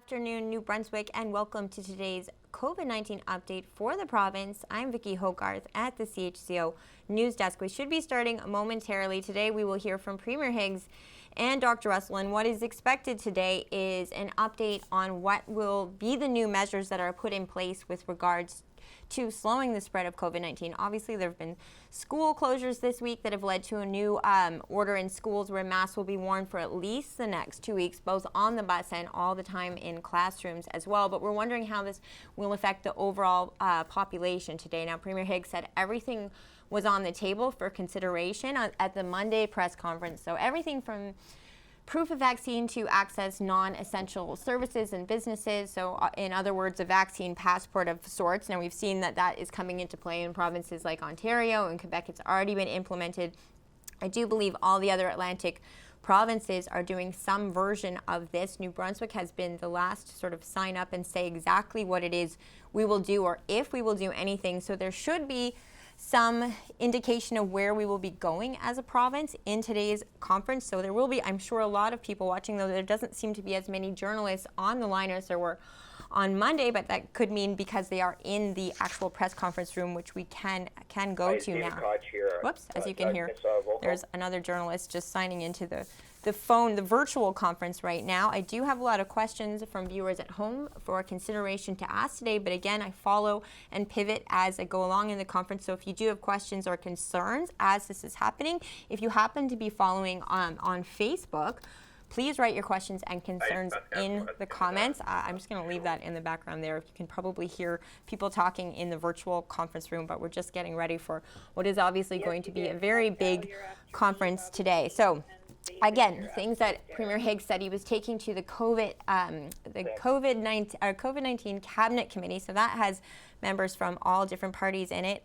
afternoon, New Brunswick, and welcome to today's COVID-19 update for the province. I'm Vicki Hogarth at the CHCO News Desk. We should be starting momentarily. Today we will hear from Premier Higgs and Dr. Russell, and what is expected today is an update on what will be the new measures that are put in place with regards to slowing the spread of COVID-19. Obviously, there have been school closures this week that have led to a new order in schools where masks will be worn for at least the next 2 weeks, both on the bus and all the time in classrooms as well. But we're wondering how this will affect the overall population today. Now, Premier Higgs said everything was on the table for consideration at the Monday press conference. So everything from proof of vaccine to access non-essential services and businesses. So in other words, a vaccine passport of sorts. Now we've seen that that is coming into play in provinces like Ontario and Quebec. It's already been implemented. I do believe all the other Atlantic provinces are doing some version of this. New Brunswick has been the last to sort of sign up and say exactly what it is we will do or if we will do anything. So there should be some indication of where we will be going as a province in today's conference. So there will be, I'm sure, a lot of people watching, though there doesn't seem to be as many journalists on the line as there were on Monday, but that could mean because they are in the actual press conference room, which we can go to now. Whoops, as you can hear, there's another journalist just signing into the virtual conference right now. I do have a lot of questions from viewers at home for consideration to ask today, but again, I follow and pivot as I go along in the conference. So if you do have questions or concerns as this is happening, if you happen to be following on Facebook, please write your questions and concerns in the comments. I'm just going to leave that in the background there. You can probably hear people talking in the virtual conference room, but we're just getting ready for what is obviously going to be a very big conference today. So again, things that Premier Higgs said he was taking to the COVID-19 Cabinet Committee, so that has members from all different parties in it,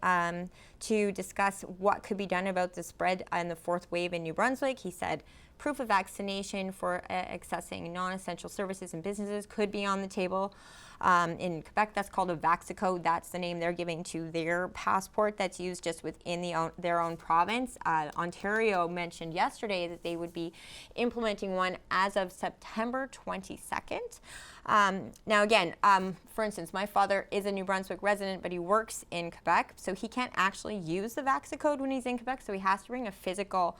to discuss what could be done about the spread and the fourth wave in New Brunswick. He said proof of vaccination for accessing non-essential services and businesses could be on the table. In Quebec, that's called a Vaccicode. That's the name they're giving to their passport that's used just within their own province. Ontario mentioned yesterday that they would be implementing one as of September 22nd. Now again, for instance, my father is a New Brunswick resident, but he works in Quebec, so he can't actually use the Vaccicode when he's in Quebec, so he has to bring a physical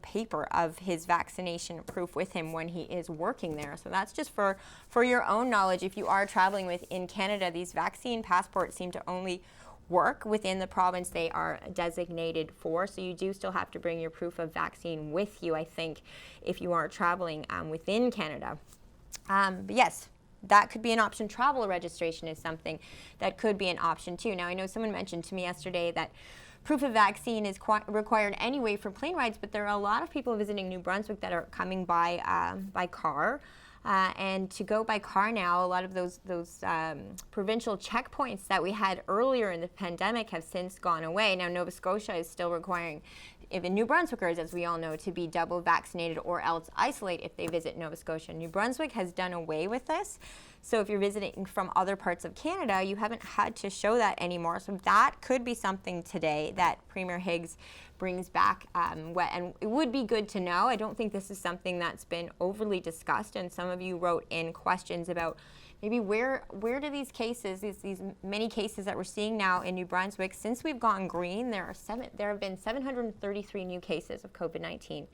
paper of his vaccination proof with him when he is working there. So that's just for your own knowledge. If you are traveling within Canada, these vaccine passports seem to only work within the province they are designated for. So you do still have to bring your proof of vaccine with you, I think, if you are traveling within Canada. But yes, that could be an option. Travel registration is something that could be an option too. Now, I know someone mentioned to me yesterday that proof of vaccine is required anyway for plane rides, but there are a lot of people visiting New Brunswick that are coming by car. And to go by car now, a lot of those provincial checkpoints that we had earlier in the pandemic have since gone away. Now, Nova Scotia is still requiring even New Brunswickers, as we all know, to be double vaccinated or else isolate if they visit Nova Scotia. New Brunswick has done away with this. So if you're visiting from other parts of Canada, you haven't had to show that anymore. So that could be something today that Premier Higgs brings back. And it would be good to know. I don't think this is something that's been overly discussed. And some of you wrote in questions about maybe where do these cases, these many cases that we're seeing now in New Brunswick, since we've gone green, there have been 733 new cases of COVID-19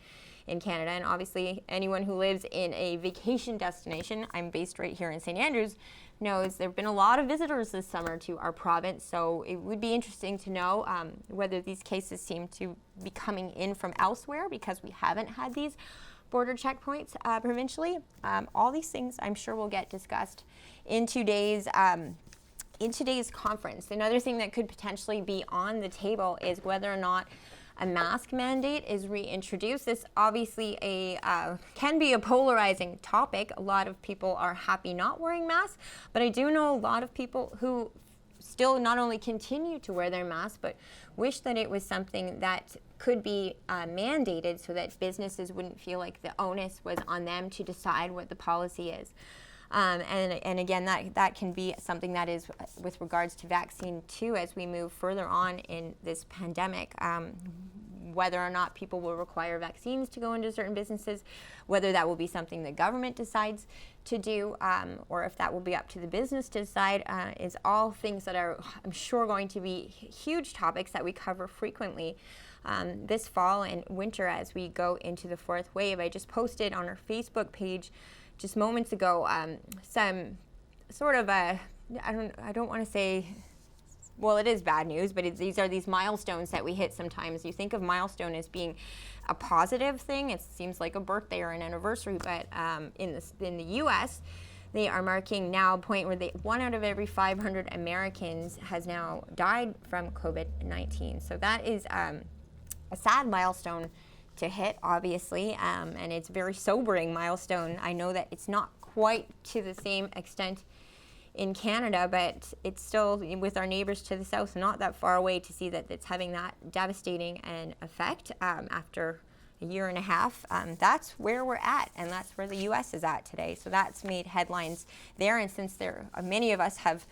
in Canada. And obviously anyone who lives in a vacation destination, I'm based right here in St. Andrews, knows there have been a lot of visitors this summer to our province. So it would be interesting to know whether these cases seem to be coming in from elsewhere because we haven't had these border checkpoints provincially. All these things I'm sure will get discussed in today's conference. Another thing that could potentially be on the table is whether or not a mask mandate is reintroduced. This obviously can be a polarizing topic. A lot of people are happy not wearing masks, but I do know a lot of people who still not only continue to wear their masks, but wish that it was something that could be mandated so that businesses wouldn't feel like the onus was on them to decide what the policy is. And again, that can be something that is with regards to vaccine too, as we move further on in this pandemic. whether or not people will require vaccines to go into certain businesses, whether that will be something the government decides to do, or if that will be up to the business to decide, is all things that are, I'm sure, going to be huge topics that we cover frequently this fall and winter as we go into the fourth wave. I just posted on our Facebook page just moments ago some sort of I don't want to say, well, it is bad news, but these are these milestones that we hit sometimes. You think of milestone as being a positive thing. It seems like a birthday or an anniversary, but in the U.S., they are marking now a point where 1 out of every 500 Americans has now died from COVID-19. So that is a sad milestone to hit, obviously, and it's a very sobering milestone. I know that it's not quite to the same extent in Canada, but it's still, with our neighbors to the south, not that far away, to see that it's having that devastating an effect after a year and a half. That's where we're at, and that's where the U.S. is at today. So that's made headlines there, and since many of us have,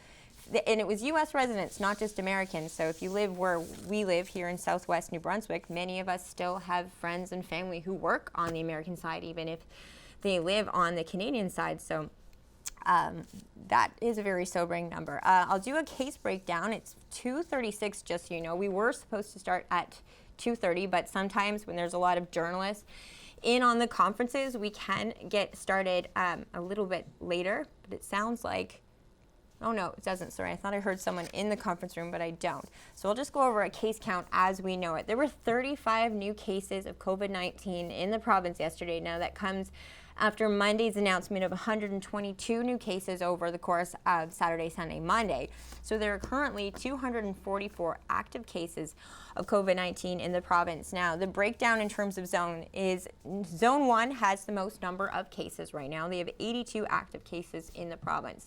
and it was U.S. residents, not just Americans. So if you live where we live here in southwest New Brunswick, many of us still have friends and family who work on the American side, even if they live on the Canadian side. So that is a very sobering number. I'll do a case breakdown. It's 2:36, just so you know. We were supposed to start at 2:30, but sometimes when there's a lot of journalists in on the conferences, we can get started a little bit later. But it sounds like, oh no, it doesn't. Sorry, I thought I heard someone in the conference room, but I don't. So we'll just go over a case count as we know it. There were 35 new cases of COVID-19 in the province yesterday. Now that comes after Monday's announcement of 122 new cases over the course of Saturday, Sunday, Monday. So there are currently 244 active cases of COVID-19 in the province. Now, the breakdown in terms of zone is Zone 1 has the most number of cases right now. They have 82 active cases in the province.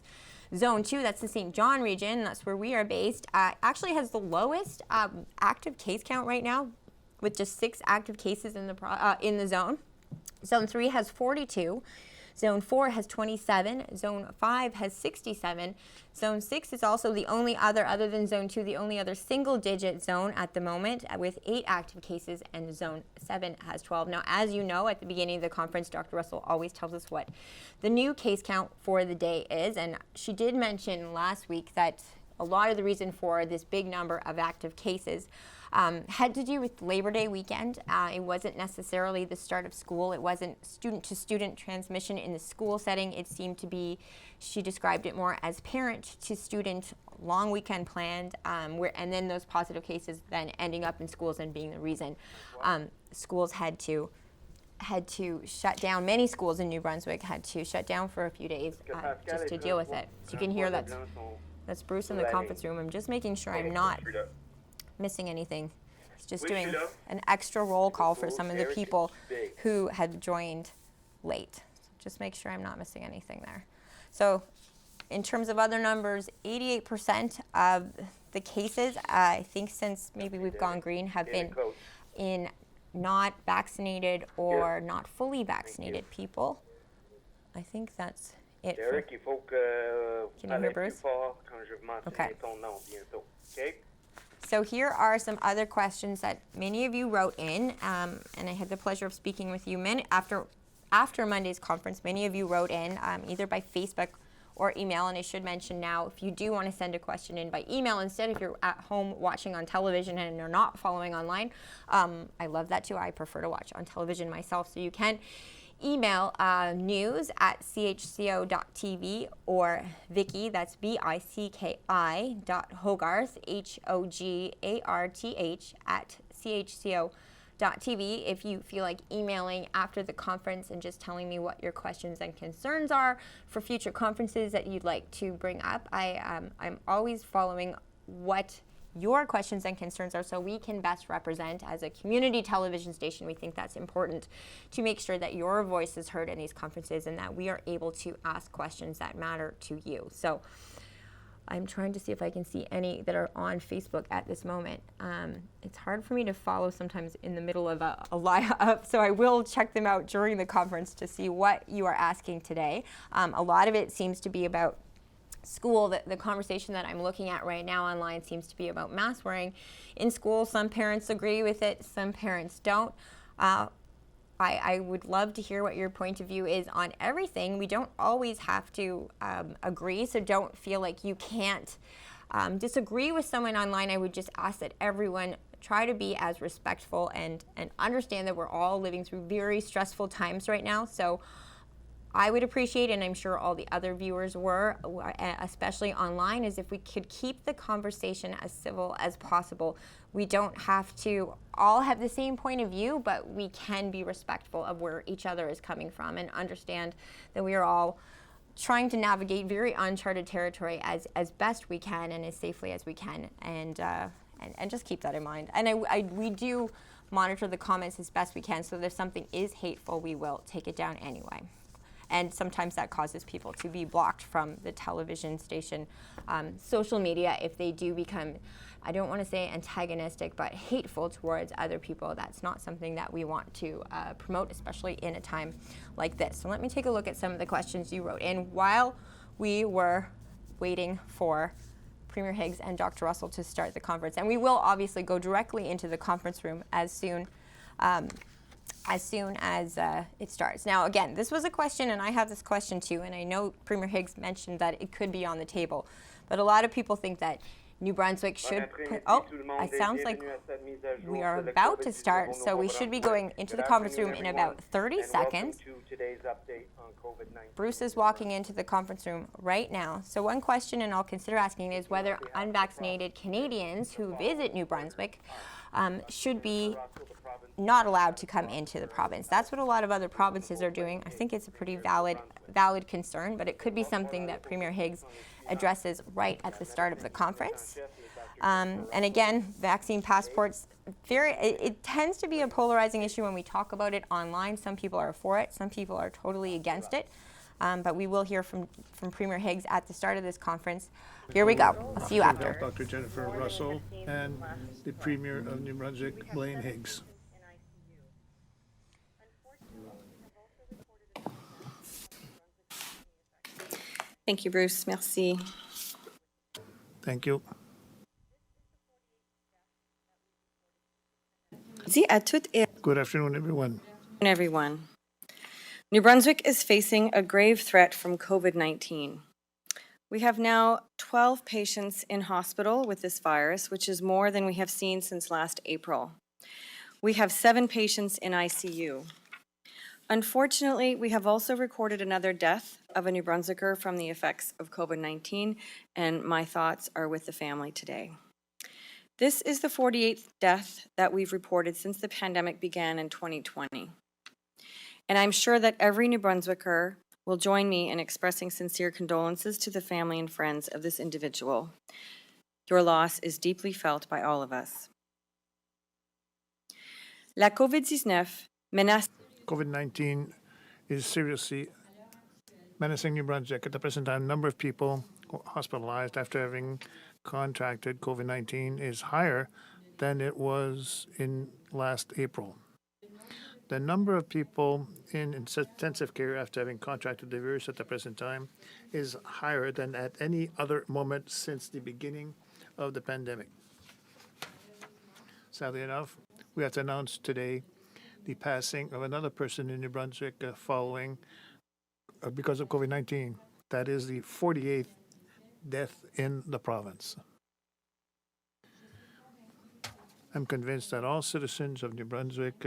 Zone 2, that's the St. John region, that's where we are based, actually has the lowest active case count right now, with just 6 active cases in the zone. Zone 3 has 42. Zone 4 has 27. Zone 5 has 67. Zone 6 is also the only other than Zone 2, the only other single-digit zone at the moment with 8 active cases, and Zone 7 has 12. Now, as you know, at the beginning of the conference, Dr. Russell always tells us what the new case count for the day is, and she did mention last week that a lot of the reason for this big number of active cases had to do with Labor Day weekend. It wasn't necessarily the start of school. It wasn't student-to-student transmission in the school setting. It seemed to be, she described it more as parent-to-student long weekend planned, and then those positive cases then ending up in schools and being the reason schools had to shut down. Many schools in New Brunswick had to shut down for a few days just to deal with it. So you can hear that's Bruce in the conference room. I'm just making sure I'm not missing anything. He's just doing an extra roll call for some of the people who had joined late. So just make sure I'm not missing anything there. So in terms of other numbers, 88% of the cases, I think since maybe we've gone green, have been in not vaccinated or not fully vaccinated people. I think that's it. Can you hear Bruce? Okay. So here are some other questions that many of you wrote in, and I had the pleasure of speaking with you after Monday's conference. Many of you wrote in either by Facebook or email, and I should mention now, if you do want to send a question in by email instead, if you're at home watching on television and you're not following online, I love that too. I prefer to watch on television myself, so you can email news at CHCO.TV or Vicky, that's VICKI .Hogarth, HOGARTH at CHCO.TV if you feel like emailing after the conference and just telling me what your questions and concerns are for future conferences that you'd like to bring up. I'm always following what your questions and concerns are so we can best represent as a community television station. We think that's important to make sure that your voice is heard in these conferences and that we are able to ask questions that matter to you. So I'm trying to see if I can see any that are on Facebook at this moment. It's hard for me to follow sometimes in the middle of a live, so I will check them out during the conference to see what you are asking today. A lot of it seems to be about school, the conversation that I'm looking at right now online seems to be about mask wearing. In school, some parents agree with it, some parents don't. I would love to hear what your point of view is on everything. We don't always have to agree, so don't feel like you can't disagree with someone online. I would just ask that everyone try to be as respectful and understand that we're all living through very stressful times right now. So I would appreciate, and I'm sure all the other viewers were, especially online, is if we could keep the conversation as civil as possible. We don't have to all have the same point of view, but we can be respectful of where each other is coming from and understand that we are all trying to navigate very uncharted territory as best we can and as safely as we can, and just keep that in mind. And we do monitor the comments as best we can, so if something is hateful, we will take it down anyway. And sometimes that causes people to be blocked from the television station, social media, if they do become, I don't want to say antagonistic, but hateful towards other people. That's not something that we want to promote, especially in a time like this. So let me take a look at some of the questions you wrote in while we were waiting for Premier Higgs and Dr. Russell to start the conference. And we will obviously go directly into the conference room as soon as it starts. Now, again, this was a question, and I have this question too, and I know Premier Higgs mentioned that it could be on the table, but a lot of people think that New Brunswick should put, it sounds like we are about to start, so we should be going into the conference room in about 30 seconds. Bruce is walking into the conference room right now. So one question, and I'll consider asking, is whether unvaccinated Canadians who visit New Brunswick should be not allowed to come into the province. That's what a lot of other provinces are doing. I think it's a pretty valid concern, but it could be something that Premier Higgs addresses right at the start of the conference. And again, vaccine passports, it tends to be a polarizing issue when we talk about it online. Some people are for it, some people are totally against it. But we will hear from Premier Higgs at the start of this conference. Here we go. I'll see you after. Dr. Jennifer Russell and the Premier of New Brunswick, Blaine Higgs. Thank you, Bruce. Merci. Thank you. Good afternoon, everyone. New Brunswick is facing a grave threat from COVID-19. We have now 12 patients in hospital with this virus, which is more than we have seen since last April. We have 7 patients in ICU. Unfortunately, we have also recorded another death of a New Brunswicker from the effects of COVID-19, and my thoughts are with the family today. This is the 48th death that we've reported since the pandemic began in 2020. And I'm sure that every New Brunswicker will join me in expressing sincere condolences to the family and friends of this individual. Your loss is deeply felt by all of us. La COVID-19 menace. COVID-19 is seriously menacing New Brunswick. At the present time, the number of people hospitalized after having contracted COVID-19 is higher than it was in last April. The number of people in intensive care after having contracted the virus at the present time is higher than at any other moment since the beginning of the pandemic. Sadly enough, we have to announce today the passing of another person in New Brunswick because of COVID-19. That is the 48th death in the province. I'm convinced that all citizens of New Brunswick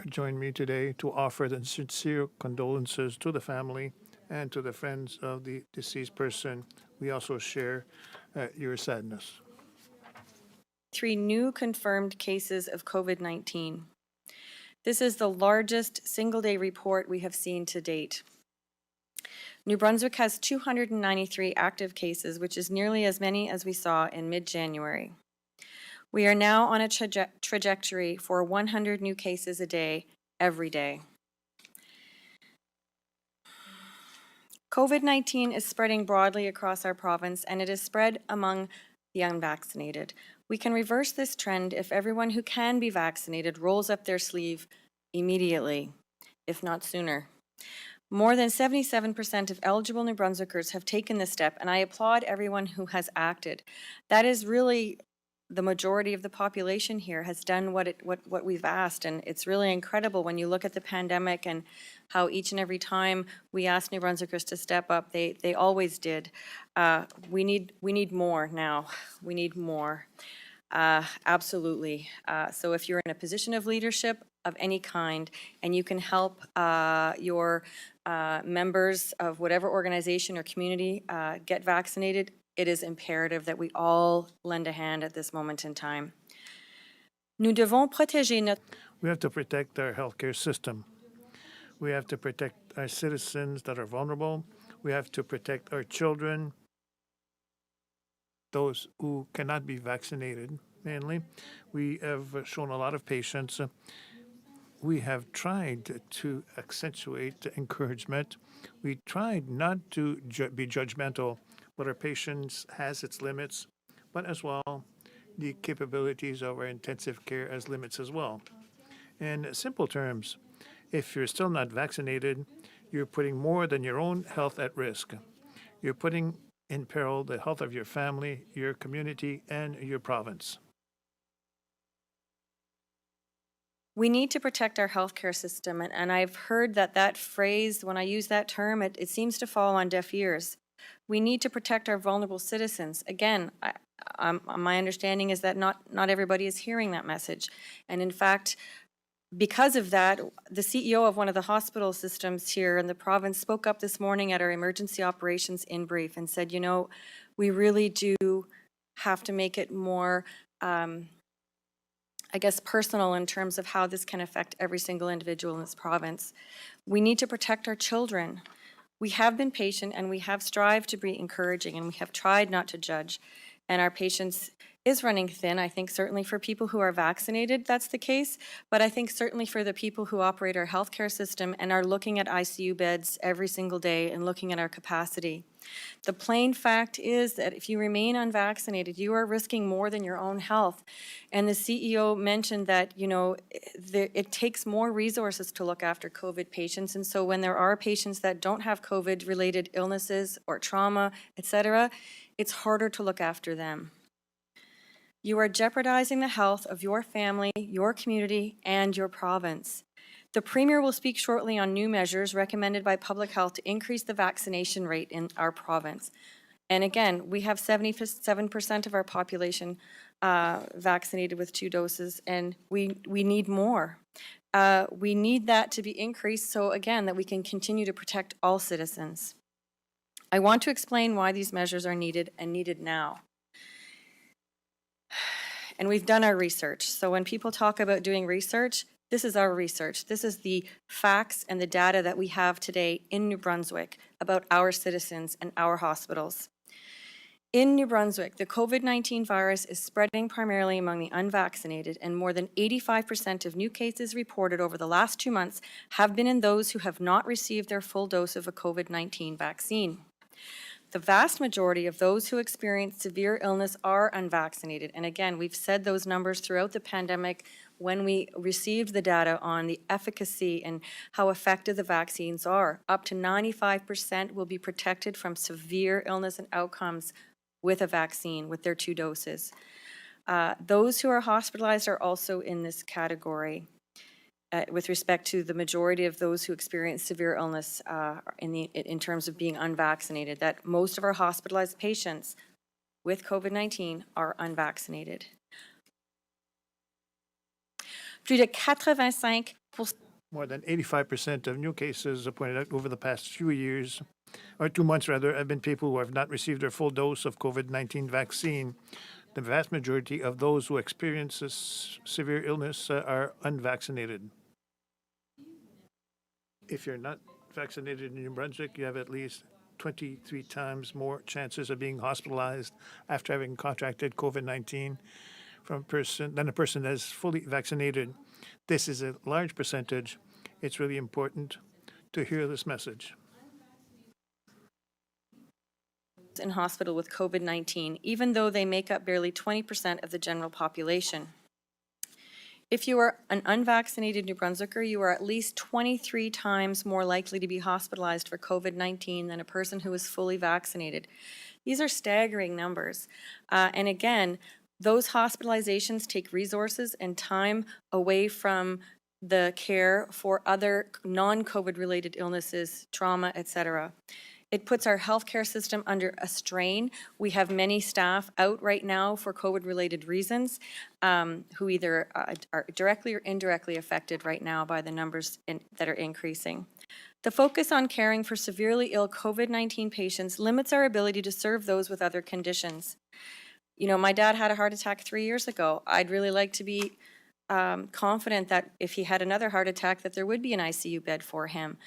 join me today to offer the sincere condolences to the family and to the friends of the deceased person. We also share your sadness. 3 new confirmed cases of COVID-19. This is the largest single-day report we have seen to date. New Brunswick has 293 active cases, which is nearly as many as we saw in mid-January. We are now on a trajectory for 100 new cases a day, every day. COVID-19 is spreading broadly across our province, and it is spread among the unvaccinated. We can reverse this trend if everyone who can be vaccinated rolls up their sleeve immediately, if not sooner. More than 77% of eligible New Brunswickers have taken this step, and I applaud everyone who has acted. That is really the majority of the population here has done what we've asked, and it's really incredible when you look at the pandemic and how each and every time we asked New Brunswickers to step up, they always did. We need more now. We need more. Absolutely. So if you're in a position of leadership of any kind and you can help your members of whatever organization or community get vaccinated, it is imperative that we all lend a hand at this moment in time. Nous devons protéger notre... We have to protect our healthcare system. We have to protect our citizens that are vulnerable. We have to protect our children, those who cannot be vaccinated, mainly. We have shown a lot of patience. We have tried to accentuate encouragement. We tried not to be judgmental, but our patience has its limits, but as well, the capabilities of our intensive care has limits as well. In simple terms, if you're still not vaccinated, you're putting more than your own health at risk. You're putting in peril the health of your family, your community, and your province. We need to protect our healthcare system, and I've heard that phrase, when I use that term, it seems to fall on deaf ears. We need to protect our vulnerable citizens. Again, my understanding is that not everybody is hearing that message. And in fact, because of that, the CEO of one of the hospital systems here in the province spoke up this morning at our emergency operations in brief and said, you know, we really do have to make it more, I guess, personal in terms of how this can affect every single individual in this province. We need to protect our children. We have been patient and we have strived to be encouraging and we have tried not to judge. And our patience is running thin. I think certainly for people who are vaccinated, that's the case. But I think certainly for the people who operate our healthcare system and are looking at ICU beds every single day and looking at our capacity. The plain fact is that if you remain unvaccinated, you are risking more than your own health. And the CEO mentioned that, you know, it takes more resources to look after COVID patients. And so when there are patients that don't have COVID-related illnesses or trauma, etc., it's harder to look after them. You are jeopardizing the health of your family, your community, and your province. The Premier will speak shortly on new measures recommended by Public Health to increase the vaccination rate in our province. And again, we have 77% of our population vaccinated with 2 doses, and we need more. We need that to be increased so, again, that we can continue to protect all citizens. I want to explain why these measures are needed and needed now. And we've done our research. So when people talk about doing research, this is our research. This is the facts and the data that we have today in New Brunswick about our citizens and our hospitals. In New Brunswick, the COVID-19 virus is spreading primarily among the unvaccinated, and more than 85% of new cases reported over the last 2 months have been in those who have not received their full dose of a COVID-19 vaccine. The vast majority of those who experience severe illness are unvaccinated. And again, we've said those numbers throughout the pandemic when we received the data on the efficacy and how effective the vaccines are. Up to 95% will be protected from severe illness and outcomes with a vaccine, with their 2 doses. Those who are hospitalized are also in this category. With respect to the majority of those who experience severe illness in terms of being unvaccinated, that most of our hospitalized patients with COVID-19 are unvaccinated. Plus de 85%. More than 85% of new cases pointed out over the past few years, or 2 months rather, have been people who have not received their full dose of COVID-19 vaccine. The vast majority of those who experience this severe illness are unvaccinated. If you're not vaccinated in New Brunswick, you have at least 23 times more chances of being hospitalized after having contracted COVID-19 than a person that is fully vaccinated. This is a large percentage. It's really important to hear this message. In hospital with COVID-19, even though they make up barely 20% of the general population. If you are an unvaccinated New Brunswicker, you are at least 23 times more likely to be hospitalized for COVID-19 than a person who is fully vaccinated. These are staggering numbers. And again, those hospitalizations take resources and time away from the care for other non-COVID related illnesses, trauma, etc. It puts our healthcare system under a strain. We have many staff out right now for COVID-related reasons who either are directly or indirectly affected right now by the numbers that are increasing. The focus on caring for severely ill COVID-19 patients limits our ability to serve those with other conditions. You know, my dad had a heart attack 3 years ago. I'd really like to be confident that if he had another heart attack that there would be an ICU bed for him.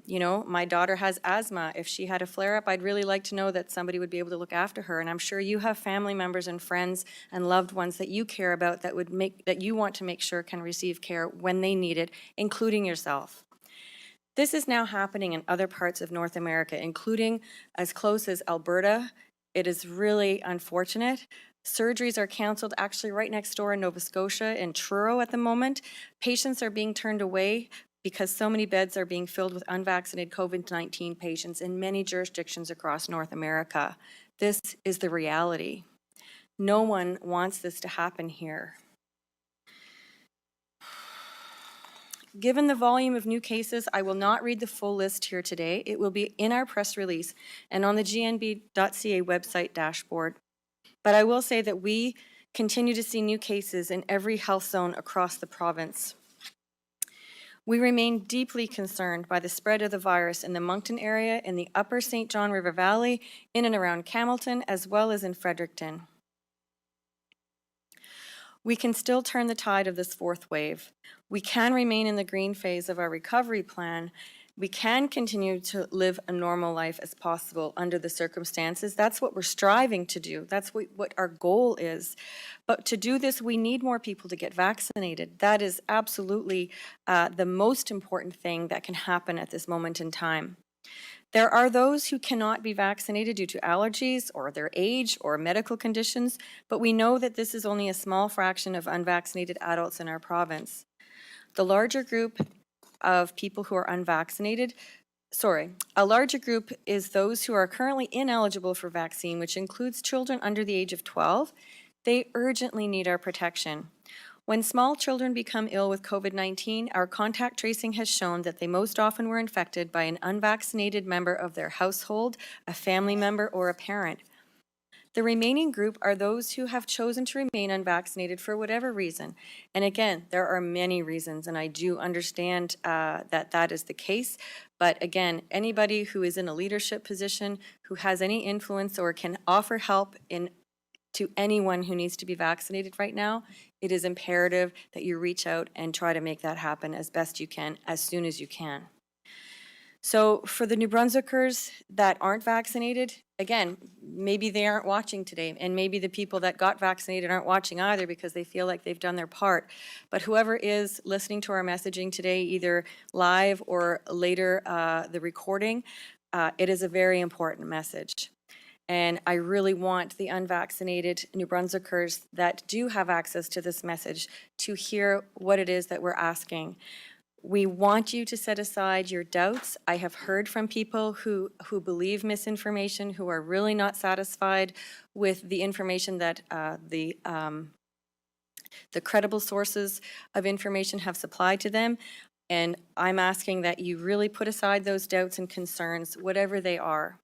You know, my daughter has asthma. If she had a flare-up, I'd really like to know that somebody would be able to look after her. And I'm sure you have family members and friends and loved ones that you care about that you want to make sure can receive care when they need it, including yourself. This is now happening in other parts of North America, including as close as Alberta. It is really unfortunate. Surgeries are canceled actually right next door in Nova Scotia in Truro at the moment. Patients are being turned away because so many beds are being filled with unvaccinated COVID-19 patients in many jurisdictions across North America. This is the reality. No one wants this to happen here. Given the volume of new cases, I will not read the full list here today. It will be in our press release and on the gnb.ca website dashboard. But I will say that we continue to see new cases in every health zone across the province. We remain deeply concerned by the spread of the virus in the Moncton area, in the upper St. John River Valley, in and around Camelton, as well as in Fredericton. We can still turn the tide of this fourth wave. We can remain in the green phase of our recovery plan. We can continue to live a normal life as possible under the circumstances. That's what we're striving to do. That's what our goal is. But to do this, we need more people to get vaccinated. That is absolutely the most important thing that can happen at this moment in time. There are those who cannot be vaccinated due to allergies or their age or medical conditions, but we know that this is only a small fraction of unvaccinated adults in our province. The larger group of people who are unvaccinated, a larger group is those who are currently ineligible for vaccine, which includes children under the age of 12. They urgently need our protection. When small children become ill with COVID-19, our contact tracing has shown that they most often were infected by an unvaccinated member of their household, a family member, or a parent. The remaining group are those who have chosen to remain unvaccinated for whatever reason. And again, there are many reasons, and I do understand that is the case. But again, anybody who is in a leadership position, who has any influence or can offer help to anyone who needs to be vaccinated right now, it is imperative that you reach out and try to make that happen as best you can, as soon as you can. So for the New Brunswickers that aren't vaccinated, again, maybe they aren't watching today, and maybe the people that got vaccinated aren't watching either because they feel like they've done their part. But whoever is listening to our messaging today, either live or later the recording, it is a very important message. And I really want the unvaccinated New Brunswickers that do have access to this message to hear what it is that we're asking. We want you to set aside your doubts. I have heard from people who believe misinformation, who are really not satisfied with the information that the credible sources of information have supplied to them. And I'm asking that you really put aside those doubts and concerns, whatever they are.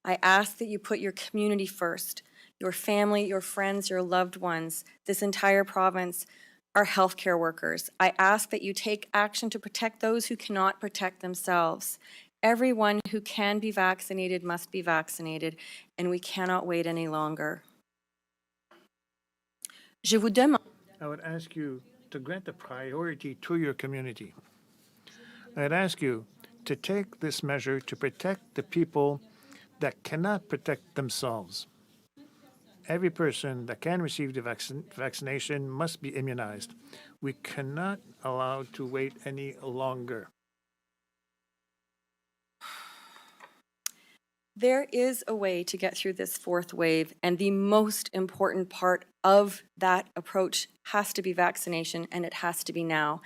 I ask that you put your community first, your family, your friends, your loved ones, this entire province, our healthcare workers. I ask that you take action to protect those who cannot protect themselves. Everyone who can be vaccinated must be vaccinated, and we cannot wait any longer. Je vous demande. I would ask you to grant the priority to your community. I'd ask you to take this measure to protect the people that cannot protect themselves. Every person that can receive the vaccination must be immunized. We cannot allow to wait any longer. There is a way to get through this fourth wave, and the most important part of that approach has to be vaccination, and it has to be now.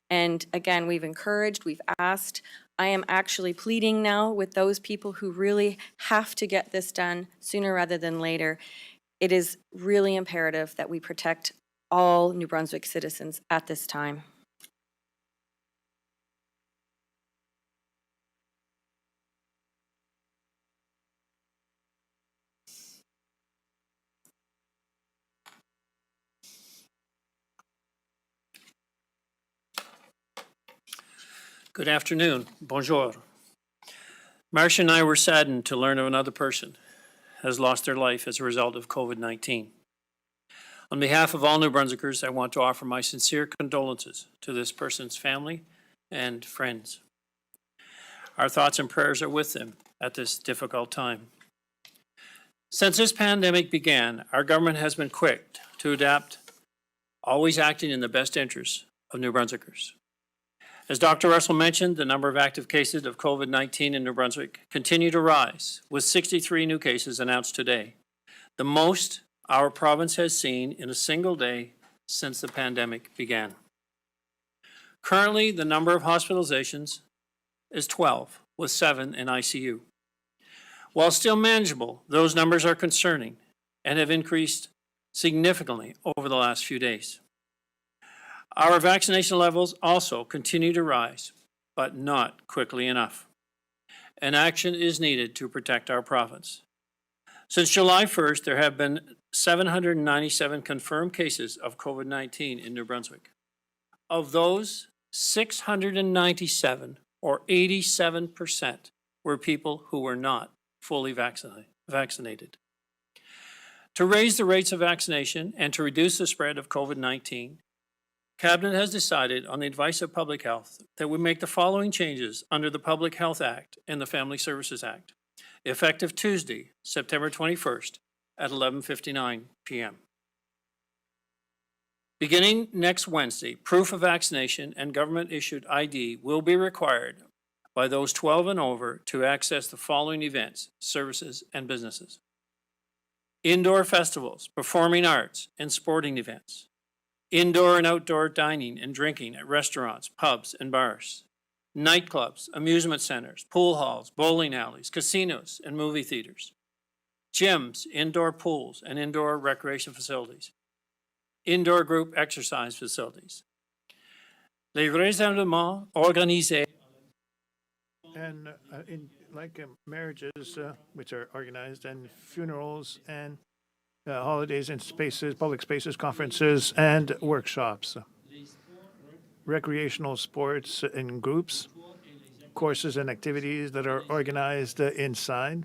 And again, we've encouraged, we've asked. I am actually pleading now with those people who really have to get this done sooner rather than later. It is really imperative that we protect all New Brunswick citizens at this time. Good afternoon. Bonjour. Marcia and I were saddened to learn of another person has lost their life as a result of COVID-19. On behalf of all New Brunswickers, I want to offer my sincere condolences to this person's family and friends. Our thoughts and prayers are with them at this difficult time. Since this pandemic began, our government has been quick to adapt, always acting in the best interests of New Brunswickers. As Dr. Russell mentioned, the number of active cases of COVID-19 in New Brunswick continue to rise, with 63 new cases announced today, the most our province has seen in a single day since the pandemic began. Currently, the number of hospitalizations is 12, with 7 in ICU. While still manageable, those numbers are concerning and have increased significantly over the last few days. Our vaccination levels also continue to rise, but not quickly enough. And action is needed to protect our province. Since July 1st, there have been 797 confirmed cases of COVID-19 in New Brunswick. Of those, 697, or 87%, were people who were not fully vaccinated. To raise the rates of vaccination and to reduce the spread of COVID-19, Cabinet has decided, on the advice of Public Health, that we make the following changes under the Public Health Act and the Family Services Act, effective Tuesday, September 21st at 11:59 p.m. Beginning next Wednesday, proof of vaccination and government-issued ID will be required by those 12 and over to access the following events, services, and businesses: indoor festivals, performing arts, and sporting events; indoor and outdoor dining and drinking at restaurants, pubs, and bars; nightclubs, amusement centers, pool halls, bowling alleys, casinos, and movie theaters; gyms, indoor pools, and indoor recreation facilities; indoor group exercise facilities. Les rassemblements organisés. And marriages, which are organized, and funerals, and holidays and spaces, public spaces, conferences, and workshops. Recreational sports in groups, courses and activities that are organized inside,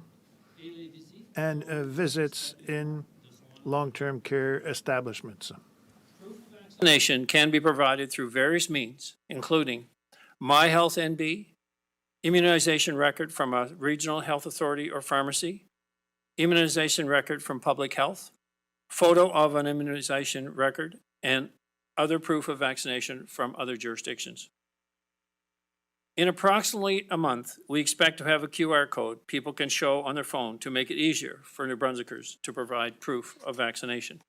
and visits in long-term care establishments. Vaccination can be provided through various means, including My Health NB, immunization record from a regional health authority or pharmacy, immunization record from public health, photo of an immunization record, and other proof of vaccination from other jurisdictions. In approximately a month, we expect to have a QR code people can show on their phone to make it easier for New Brunswickers to provide proof of vaccination.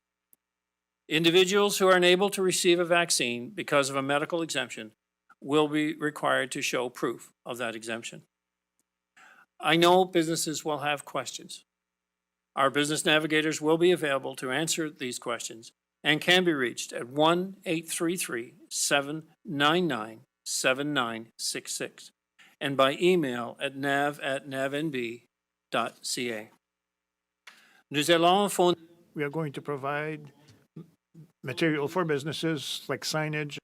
Individuals who are unable to receive a vaccine because of a medical exemption will be required to show proof of that exemption. I know businesses will have questions. Our business navigators will be available to answer these questions and can be reached at 1-833-799-7966 and by email at nav@navnb.ca. We are going to provide material for businesses like signage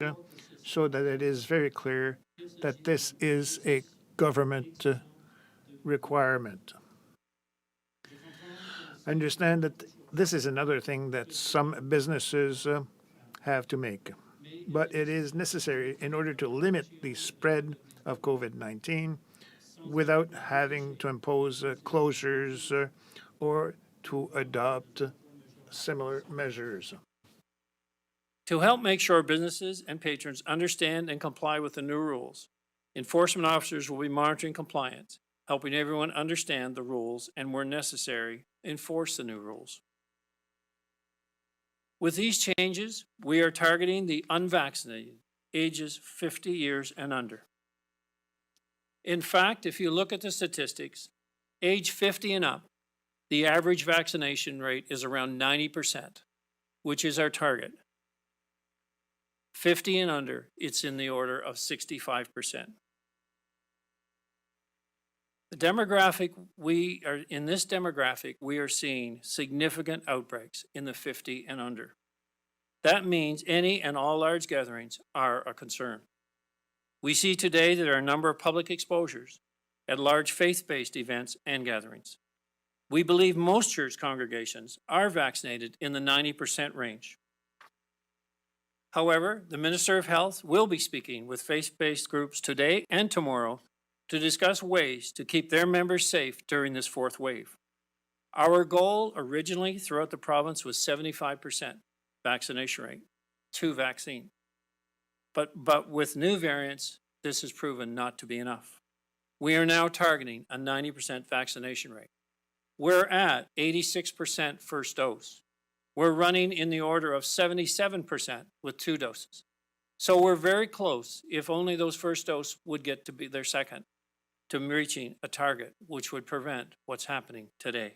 so that it is very clear that this is a government requirement. I understand that this is another thing that some businesses have to make, but it is necessary in order to limit the spread of COVID-19 without having to impose closures or to adopt similar measures. To help make sure businesses and patrons understand and comply with the new rules, enforcement officers will be monitoring compliance helping everyone understand the rules and, where necessary, enforce the new rules. With these changes, we are targeting the unvaccinated, ages 50 years and under. In fact, if you look at the statistics, age 50 and up, the average vaccination rate is around 90%, which is our target. 50 and under, it's in the order of 65%. The demographic, in this demographic, we are seeing significant outbreaks in the 50 and under. That means any and all large gatherings are a concern. We see today that there are a number of public exposures at large faith-based events and gatherings. We believe most church congregations are vaccinated in the 90% range. However, the Minister of Health will be speaking with faith-based groups today and tomorrow to discuss ways to keep their members safe during this fourth wave. Our goal originally throughout the province was 75% vaccination rate to vaccine. But with new variants, this has proven not to be enough. We are now targeting a 90% vaccination rate. We're at 86% first dose. We're running in the order of 77% with 2 doses. So we're very close, if only those first dose would get to be their second, to reaching a target which would prevent what's happening today.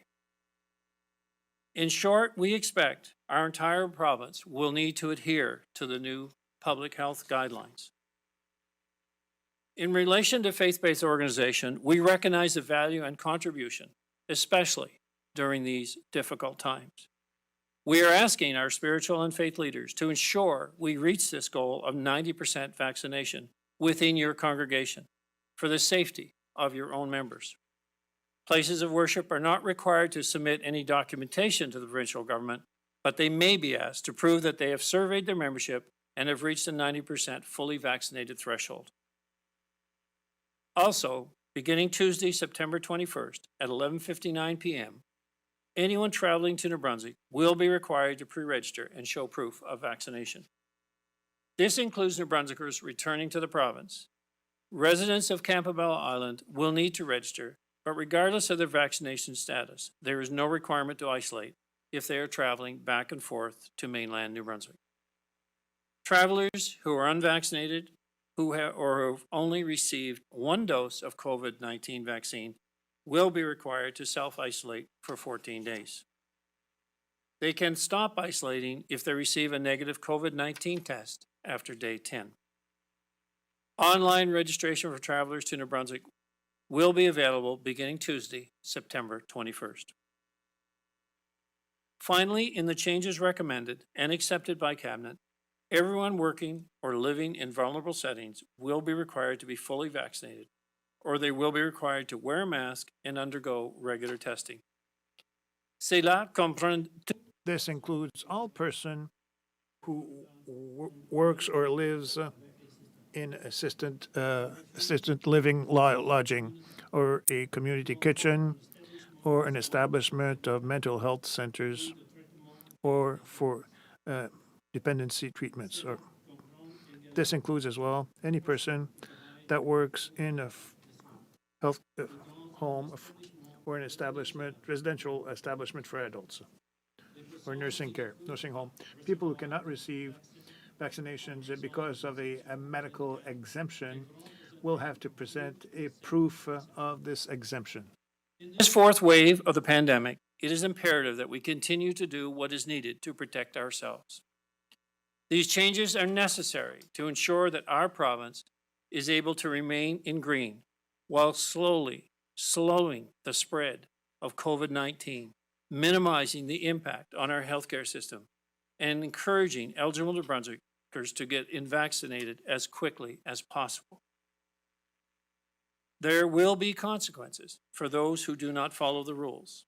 In short, we expect our entire province will need to adhere to the new public health guidelines. In relation to faith-based organization, we recognize the value and contribution, especially during these difficult times. We are asking our spiritual and faith leaders to ensure we reach this goal of 90% vaccination within your congregation for the safety of your own members. Places of worship are not required to submit any documentation to the provincial government, but they may be asked to prove that they have surveyed their membership and have reached the 90% fully vaccinated threshold. Also, beginning Tuesday, September 21st at 11:59 p.m., anyone traveling to New Brunswick will be required to pre-register and show proof of vaccination. This includes New Brunswickers returning to the province. Residents of Campbell Island will need to register, but regardless of their vaccination status, there is no requirement to isolate if they are traveling back and forth to mainland New Brunswick. Travelers who are unvaccinated or who have only received 1 dose of COVID-19 vaccine will be required to self-isolate for 14 days. They can stop isolating if they receive a negative COVID-19 test after day 10. Online registration for travelers to New Brunswick will be available beginning Tuesday, September 21st. Finally, in the changes recommended and accepted by Cabinet, everyone working or living in vulnerable settings will be required to be fully vaccinated, or they will be required to wear a mask and undergo regular testing. Cela comprend. This includes all person who works or lives in assisted living lodging, or a community kitchen, or an establishment of mental health centers, or for dependency treatments. Or this includes as well any person that works in a health home or an establishment, residential establishment for adults, or nursing home. People who cannot receive vaccinations because of a medical exemption will have to present a proof of this exemption. In this fourth wave of the pandemic, it is imperative that we continue to do what is needed to protect ourselves. These changes are necessary to ensure that our province is able to remain in green while slowing the spread of COVID-19, minimizing the impact on our healthcare system, and encouraging eligible New Brunswickers to get vaccinated as quickly as possible. There will be consequences for those who do not follow the rules.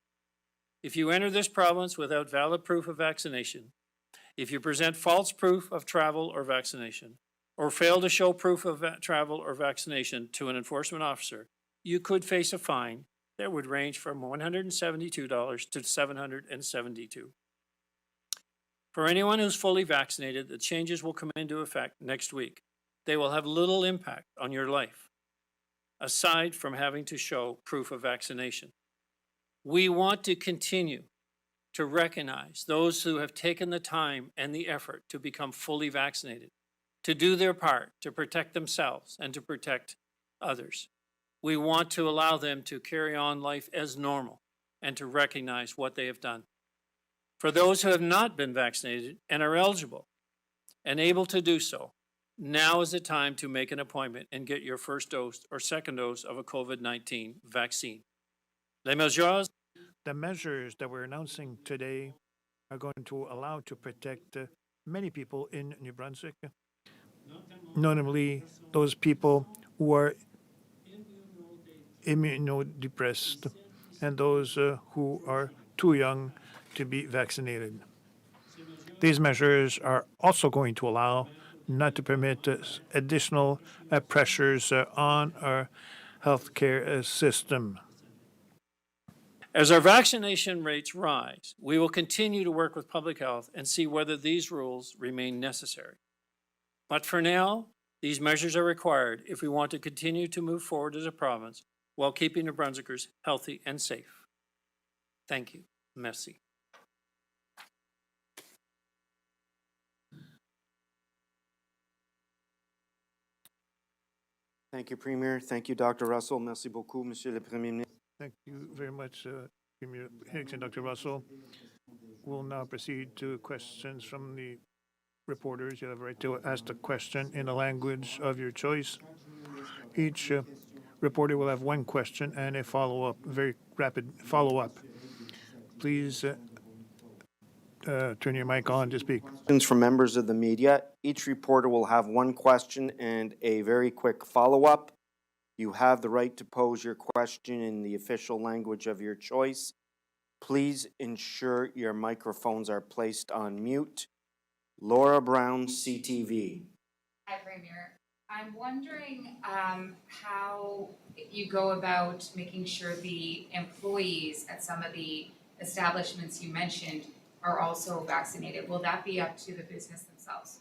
If you enter this province without valid proof of vaccination, if you present false proof of travel or vaccination, or fail to show proof of travel or vaccination to an enforcement officer, you could face a fine that would range from $172 to $772. For anyone who's fully vaccinated, the changes will come into effect next week. They will have little impact on your life. aside from having to show proof of vaccination. We want to continue to recognize those who have taken the time and the effort to become fully vaccinated, to do their part to protect themselves and to protect others. We want to allow them to carry on life as normal and to recognize what they have done. For those who have not been vaccinated and are eligible and able to do so, now is the time to make an appointment and get your first dose or second dose of a COVID-19 vaccine. Les mesures. The measures that we're announcing today are going to allow to protect many people in New Brunswick, notably those people who are immunodepressed and those who are too young to be vaccinated. These measures are also going to allow not to permit additional pressures on our healthcare system. As our vaccination rates rise, we will continue to work with public health and see whether these rules remain necessary. But for now, these measures are required if we want to continue to move forward as a province while keeping New Brunswickers healthy and safe. Thank you. Merci. Thank you, Premier. Thank you, Dr. Russell. Merci beaucoup, Monsieur le Premier ministre. Thank you very much, Premier Higgs and Dr. Russell. We'll now proceed to questions from the reporters. You have a right to ask the question in the language of your choice. Each reporter will have one question and a follow-up, very rapid follow-up. Please turn your mic on to speak. Questions from members of the media. Each reporter will have one question and a very quick follow-up. You have the right to pose your question in the official language of your choice. Please ensure your microphones are placed on mute. Laura Brown, CTV. Hi, Premier. I'm wondering how you go about making sure the employees at some of the establishments you mentioned are also vaccinated. Will that be up to the business themselves?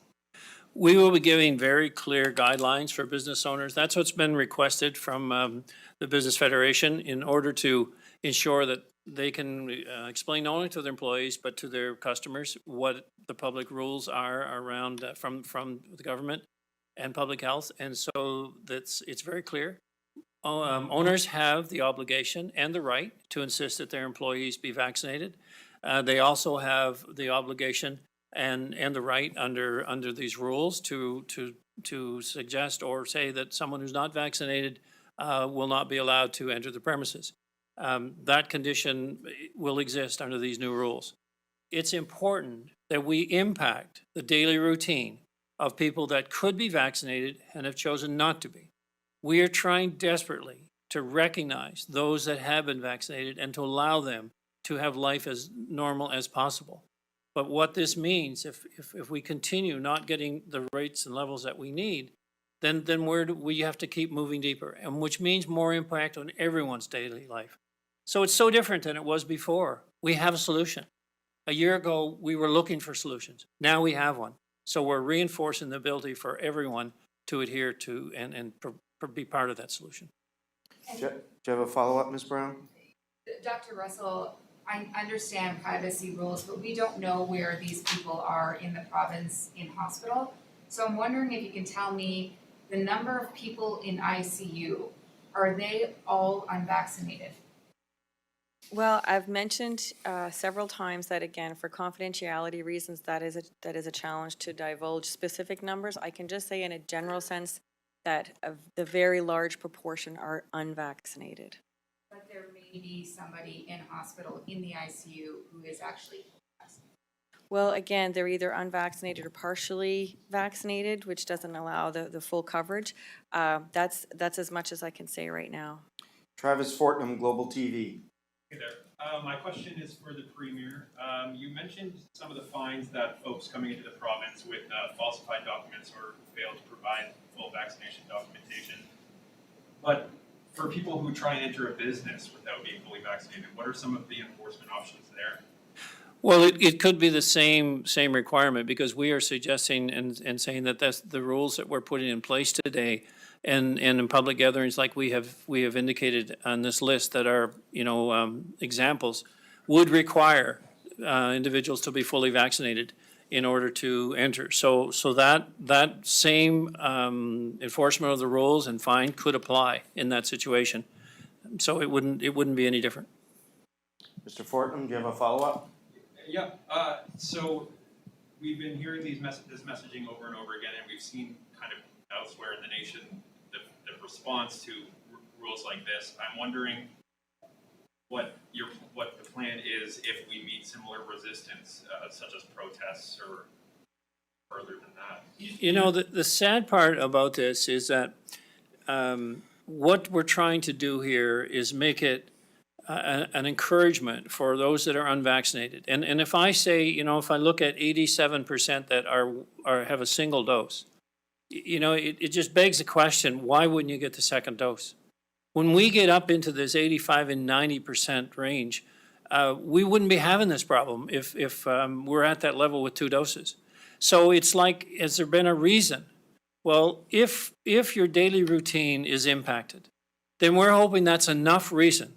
We will be giving very clear guidelines for business owners. That's what's been requested from the Business Federation in order to ensure that they can explain not only to their employees but to their customers what the public rules are around from the government and public health. And so it's very clear. Owners have the obligation and the right to insist that their employees be vaccinated. They also have the obligation and the right under these rules to suggest or say that someone who's not vaccinated will not be allowed to enter the premises. That condition will exist under these new rules. It's important that we impact the daily routine of people that could be vaccinated and have chosen not to be. We are trying desperately to recognize those that have been vaccinated and to allow them to have life as normal as possible. But what this means, if we continue not getting the rates and levels that we need, then we have to keep moving deeper, and which means more impact on everyone's daily life. So it's so different than it was before. We have a solution. A year ago, we were looking for solutions. Now we have one. So we're reinforcing the ability for everyone to adhere to and be part of that solution. Do you have a follow-up, Ms. Brown? Dr. Russell, I understand privacy rules, but we don't know where these people are in the province in hospital. So I'm wondering if you can tell me the number of people in ICU. Are they all unvaccinated? Well, I've mentioned several times that, again, for confidentiality reasons, that is a challenge to divulge specific numbers. I can just say in a general sense that the very large proportion are unvaccinated. But there may be somebody in hospital in the ICU who is actually vaccinated. Well, again, they're either unvaccinated or partially vaccinated, which doesn't allow the full coverage. That's as much as I can say right now. Travis Fortnum, Global TV. Hey there. My question is for the Premier. You mentioned some of the fines that folks coming into the province with falsified documents or failed to provide full vaccination documentation. But for people who try and enter a business without being fully vaccinated, what are some of the enforcement options there? Well, it could be the same requirement, because we are suggesting and saying that that's the rules that we're putting in place today, and in public gatherings like we have indicated on this list that are, examples, would require individuals to be fully vaccinated in order to enter. So that same enforcement of the rules and fine could apply in that situation. So it wouldn't be any different. Mr. Fortnum, do you have a follow-up? Yeah, so we've been hearing this messaging over and over again, and we've seen kind of elsewhere in the nation the response to rules like this. I'm wondering what the plan is if we meet similar resistance, such as protests or further than that. The sad part about this is that what we're trying to do here is make it an encouragement for those that are unvaccinated. And if I say, if I look at 87% that have a single dose, it just begs the question, why wouldn't you get the second dose? When we get up into this 85 and 90% range, we wouldn't be having this problem if we're at that level with 2 doses. So it's like, has there been a reason? Well, if your daily routine is impacted, then we're hoping that's enough reason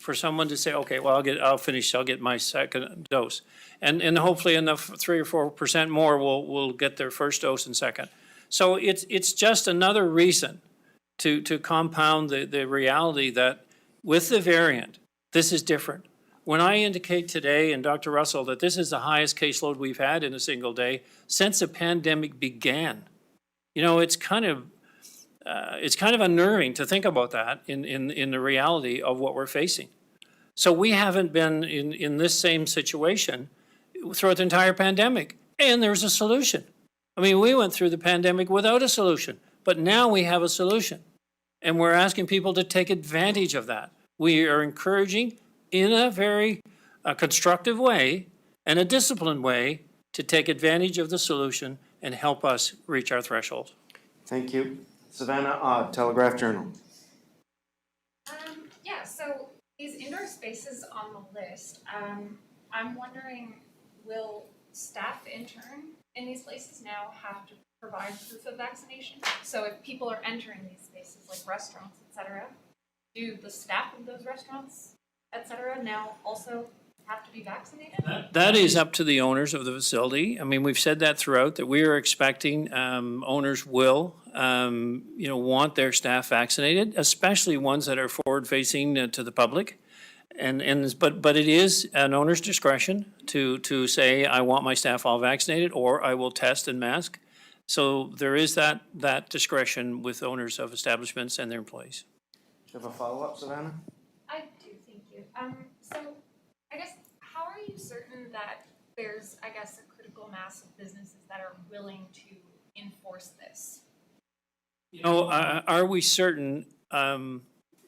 for someone to say, okay, well, I'll get my second dose. And hopefully enough 3 or 4% more will get their first dose and second. So it's just another reason to compound the reality that with the variant, this is different. When I indicate today, and Dr. Russell, that this is the highest caseload we've had in a single day since the pandemic began, it's kind of unnerving to think about that in the reality of what we're facing. So we haven't been in this same situation throughout the entire pandemic, and there's a solution. I mean, we went through the pandemic without a solution, but now we have a solution, and we're asking people to take advantage of that. We are encouraging in a very constructive way and a disciplined way to take advantage of the solution and help us reach our threshold. Thank you. Savannah, Telegraph-Journal. Yeah, so these indoor spaces on the list, I'm wondering, will staff intern in these places now have to provide proof of vaccination? So if people are entering these spaces like restaurants, etc., do the staff of those restaurants, etc., now also have to be vaccinated? That is up to the owners of the facility. I mean, we've said that throughout, that we are expecting owners will, want their staff vaccinated, especially ones that are forward-facing to the public. But it is an owner's discretion to say, I want my staff all vaccinated, or I will test and mask. So there is that discretion with owners of establishments and their employees. Do you have a follow-up, Savannah? I do, thank you. So I guess, how are you certain that there's, a critical mass of businesses that are willing to enforce this? Are we certain?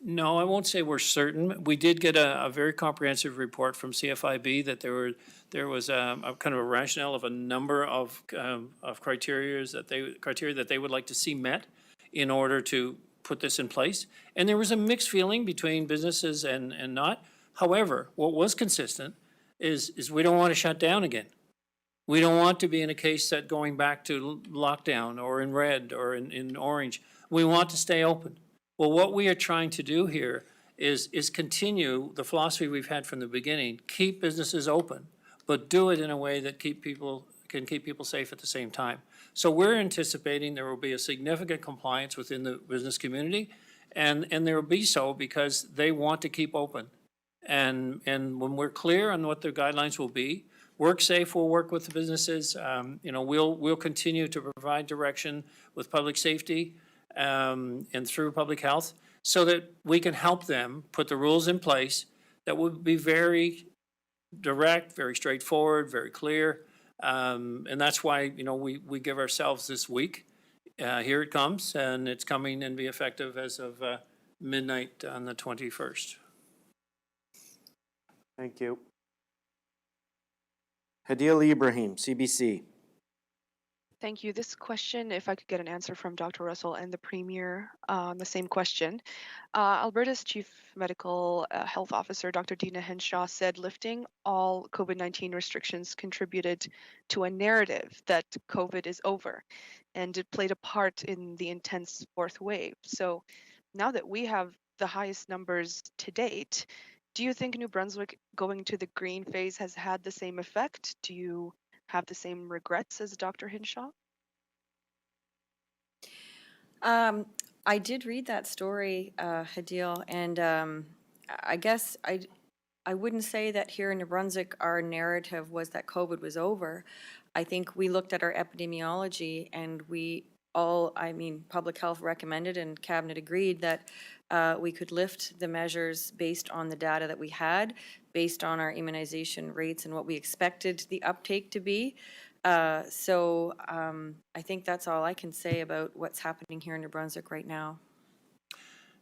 No, I won't say we're certain. We did get a very comprehensive report from CFIB that there was a kind of a rationale of a number of criteria that they would like to see met in order to put this in place. And there was a mixed feeling between businesses and not. However, what was consistent is we don't want to shut down again. We don't want to be in a case that going back to lockdown or in red or in orange. We want to stay open. Well, what we are trying to do here is continue the philosophy we've had from the beginning, keep businesses open, but do it in a way that can keep people safe at the same time. So we're anticipating there will be a significant compliance within the business community, and there will be so because they want to keep open. And when we're clear on what the guidelines will be, WorkSafe will work with the businesses. We'll continue to provide direction with public safety and through public health so that we can help them put the rules in place that would be very direct, very straightforward, very clear. And that's why, we give ourselves this week. Here it comes, and it's coming and be effective as of midnight on the 21st. Thank you. Hadil Ibrahim, CBC. Thank you. This question, if I could get an answer from Dr. Russell and the Premier on the same question. Alberta's Chief Medical Health Officer, Dr. Dina Henshaw, said lifting all COVID-19 restrictions contributed to a narrative that COVID is over, and it played a part in the intense fourth wave. So now that we have the highest numbers to date, do you think New Brunswick going to the green phase has had the same effect? Do you have the same regrets as Dr. Henshaw? I did read that story, Hadil, and I guess I wouldn't say that here in New Brunswick our narrative was that COVID was over. I think we looked at our epidemiology and public health recommended and cabinet agreed that we could lift the measures based on the data that we had, based on our immunization rates and what we expected the uptake to be. So I think that's all I can say about what's happening here in New Brunswick right now.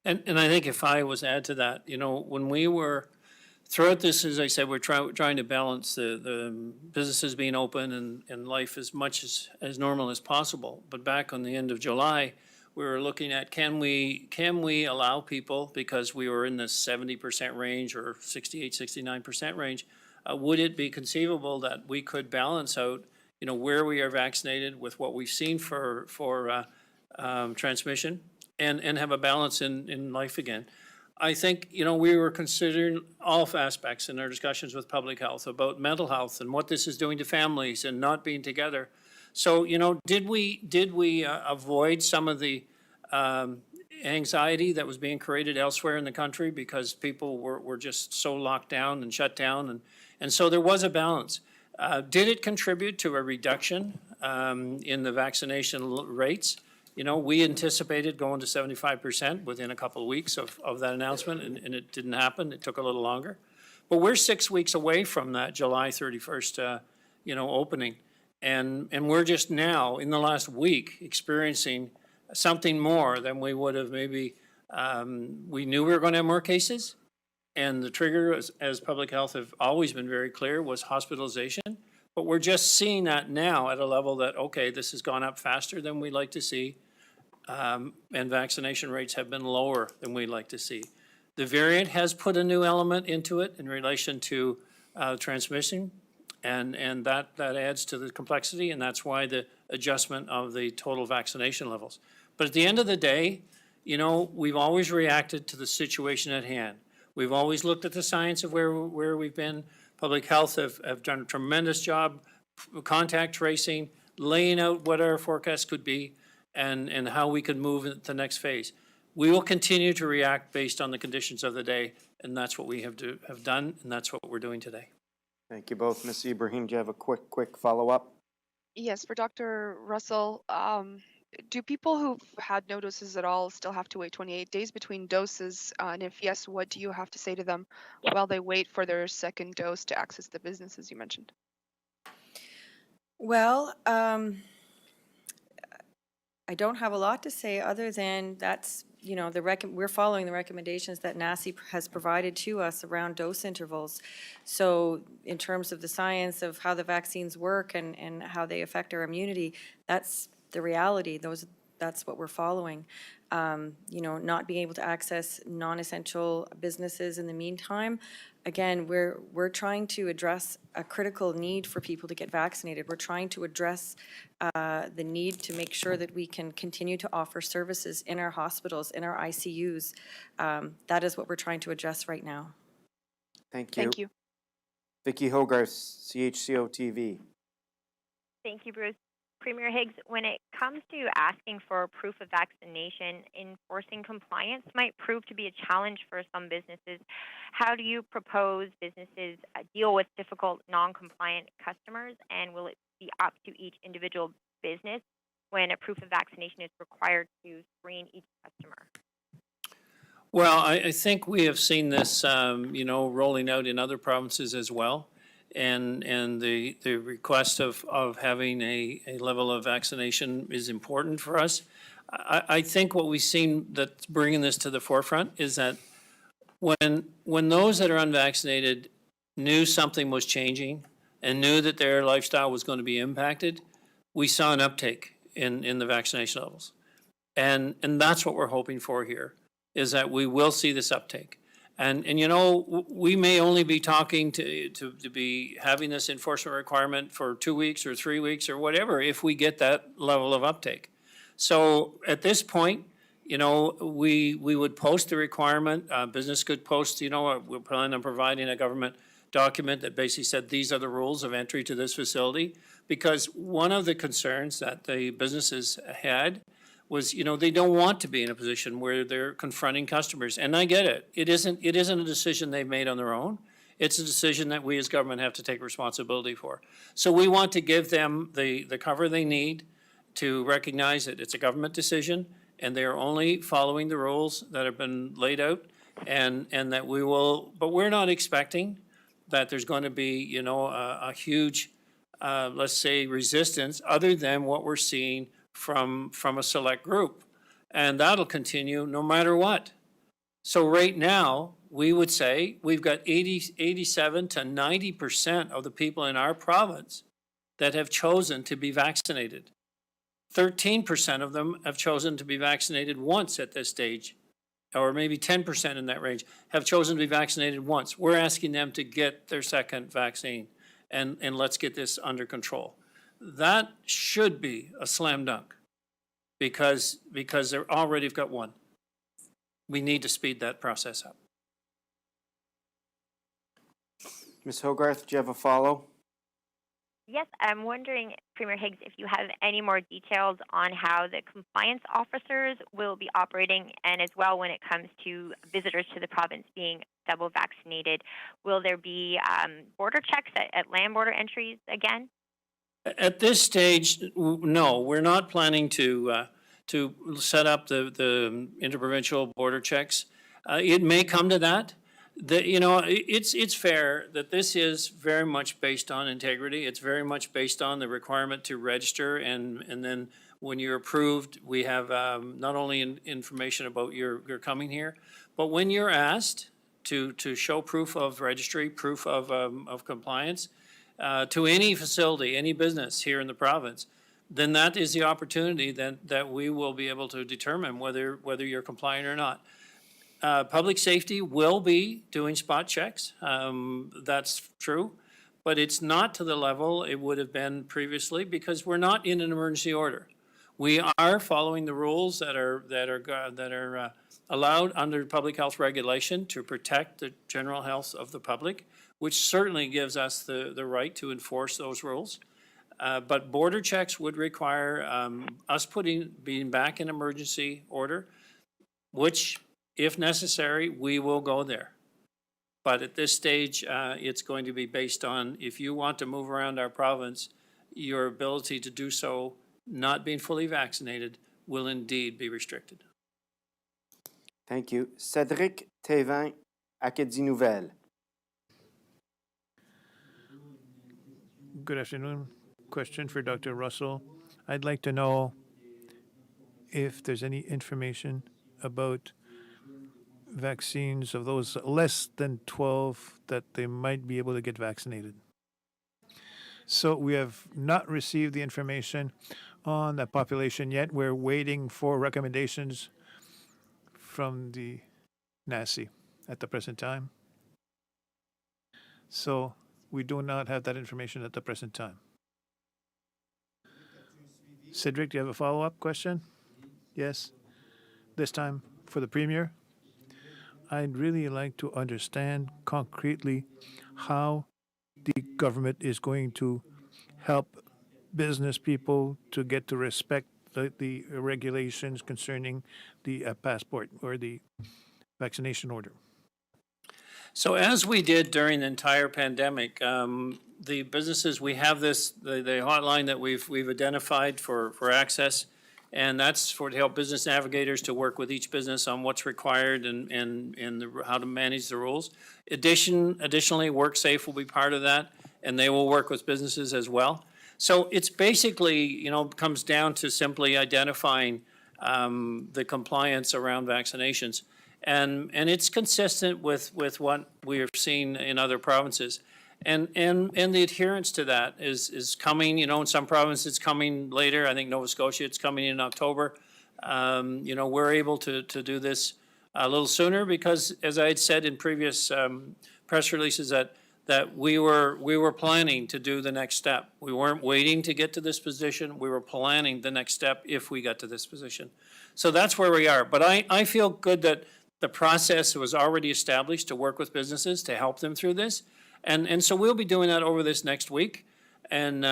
And I think if I was to add to that, when we were, throughout this, as I said, we're trying to balance the businesses being open and life as much as normal as possible. But back on the end of July, we were looking at can we allow people, because we were in the 70% range or 68, 69% range, would it be conceivable that we could balance out where we are vaccinated with what we've seen for transmission and have a balance in life again. I think, we were considering all aspects in our discussions with public health about mental health and what this is doing to families and not being together. So, did we avoid some of the anxiety that was being created elsewhere in the country because people were just so locked down and shut down? And so there was a balance. Did it contribute to a reduction in the vaccination rates? We anticipated going to 75% within a couple of weeks of that announcement, and it didn't happen. It took a little longer. But we're 6 weeks away from that July 31st, opening. And we're just now, in the last week, experiencing something more than we would have maybe, we knew we were going to have more cases. And the trigger, as public health have always been very clear, was hospitalization. But we're just seeing that now at a level that, okay, this has gone up faster than we'd like to see. And vaccination rates have been lower than we'd like to see. The variant has put a new element into it in relation to transmission. And that adds to the complexity, and that's why the adjustment of the total vaccination levels. But at the end of the day, we've always reacted to the situation at hand. We've always looked at the science of where we've been. Public health have done a tremendous job, contact tracing, laying out what our forecast could be and how we could move into the next phase. We will continue to react based on the conditions of the day, and that's what we have done, and that's what we're doing today. Thank you both. Ms. Ibrahim, do you have a quick follow-up? Yes, for Dr. Russell, do people who've had no doses at all still have to wait 28 days between doses? And if yes, what do you have to say to them while they wait for their second dose to access the businesses you mentioned? Well, I don't have a lot to say other than that's, we're following the recommendations that NACI has provided to us around dose intervals. So in terms of the science of how the vaccines work and how they affect our immunity, that's the reality. That's what we're following. Not being able to access non-essential businesses in the meantime. Again, we're trying to address a critical need for people to get vaccinated. We're trying to address the need to make sure that we can continue to offer services in our hospitals, in our ICUs. That is what we're trying to address right now. Thank you. Thank you. Vicki Hogarth, CHCO-TV. Thank you, Bruce. Premier Higgs, when it comes to asking for proof of vaccination, enforcing compliance might prove to be a challenge for some businesses. How do you propose businesses deal with difficult non-compliant customers, and will it be up to each individual business when a proof of vaccination is required to screen each customer? Well, I think we have seen this, rolling out in other provinces as well. And the request of having a level of vaccination is important for us. I think what we've seen that's bringing this to the forefront is that when those that are unvaccinated knew something was changing and knew that their lifestyle was going to be impacted, we saw an uptake in the vaccination levels. And that's what we're hoping for here, is that we will see this uptake. And you know, we may only be talking to be having this enforcement requirement for 2 weeks or 3 weeks or whatever, if we get that level of uptake. So at this point, you know, we would post the requirement. Business could post, you know, we're planning on providing a government document that basically said these are the rules of entry to this facility. Because one of the concerns that the businesses had was, you know, they don't want to be in a position where they're confronting customers. And I get it. It isn't a decision they've made on their own. It's a decision that we as government have to take responsibility for. So we want to give them the cover they need to recognize that it's a government decision and they are only following the rules that have been laid out, and that we will, but we're not expecting that there's going to be, you know, a huge, let's say, resistance other than what we're seeing from a select group. And that'll continue no matter what. So right now, we would say we've got 87 to 90% of the people in our province that have chosen to be vaccinated. 13% of them have chosen to be vaccinated once at this stage, or maybe 10% in that range have chosen to be vaccinated once. We're asking them to get their second vaccine, and let's get this under control. That should be a slam dunk because they already have got one. We need to speed that process up. Ms. Hogarth, do you have a follow? Yes, I'm wondering, Premier Higgs, if you have any more details on how the compliance officers will be operating, and as well when it comes to visitors to the province being double vaccinated. Will there be border checks at land border entries again? At this stage, no, we're not planning to set up the interprovincial border checks. It may come to that. You know, it's fair that this is very much based on integrity. It's very much based on the requirement to register, and then when you're approved, we have not only information about your coming here, but when you're asked to show proof of registry, proof of compliance to any facility, any business here in the province, then that is the opportunity that we will be able to determine whether you're compliant or not. Public safety will be doing spot checks. That's true, but it's not to the level it would have been previously because we're not in an emergency order. We are following the rules that are allowed under public health regulation to protect the general health of the public, which certainly gives us the right to enforce those rules. But border checks would require us being back in emergency order, which, if necessary, we will go there. But at this stage, it's going to be based on if you want to move around our province, your ability to do so, not being fully vaccinated, will indeed be restricted. Thank you. Cédric Thévin, Acadie Nouvelle. Good afternoon. Question for Dr. Russell. I'd like to know if there's any information about vaccines of those less than 12 that they might be able to get vaccinated. So we have not received the information on that population yet. We're waiting for recommendations from the NACI at the present time. So we do not have that information at the present time. Cedric, do you have a follow-up question? Yes. This time for the Premier. I'd really like to understand concretely how the government is going to help business people to get to respect the regulations concerning the passport or the vaccination order. So as we did during the entire pandemic, the businesses, we have this, the hotline that we've identified for access, and that's to help business navigators to work with each business on what's required and how to manage the rules. Additionally, WorkSafe will be part of that, and they will work with businesses as well. So it's basically, you know, comes down to simply identifying the compliance around vaccinations. And it's consistent with what we have seen in other provinces. And the adherence to that is coming, in some provinces it's coming later. I think Nova Scotia, it's coming in October. We're able to do this a little sooner because, as I had said in previous press releases, that we were planning to do the next step. We weren't waiting to get to this position. We were planning the next step if we got to this position. So that's where we are. But I feel good that the process was already established to work with businesses to help them through this. And so we'll be doing that over this next week. And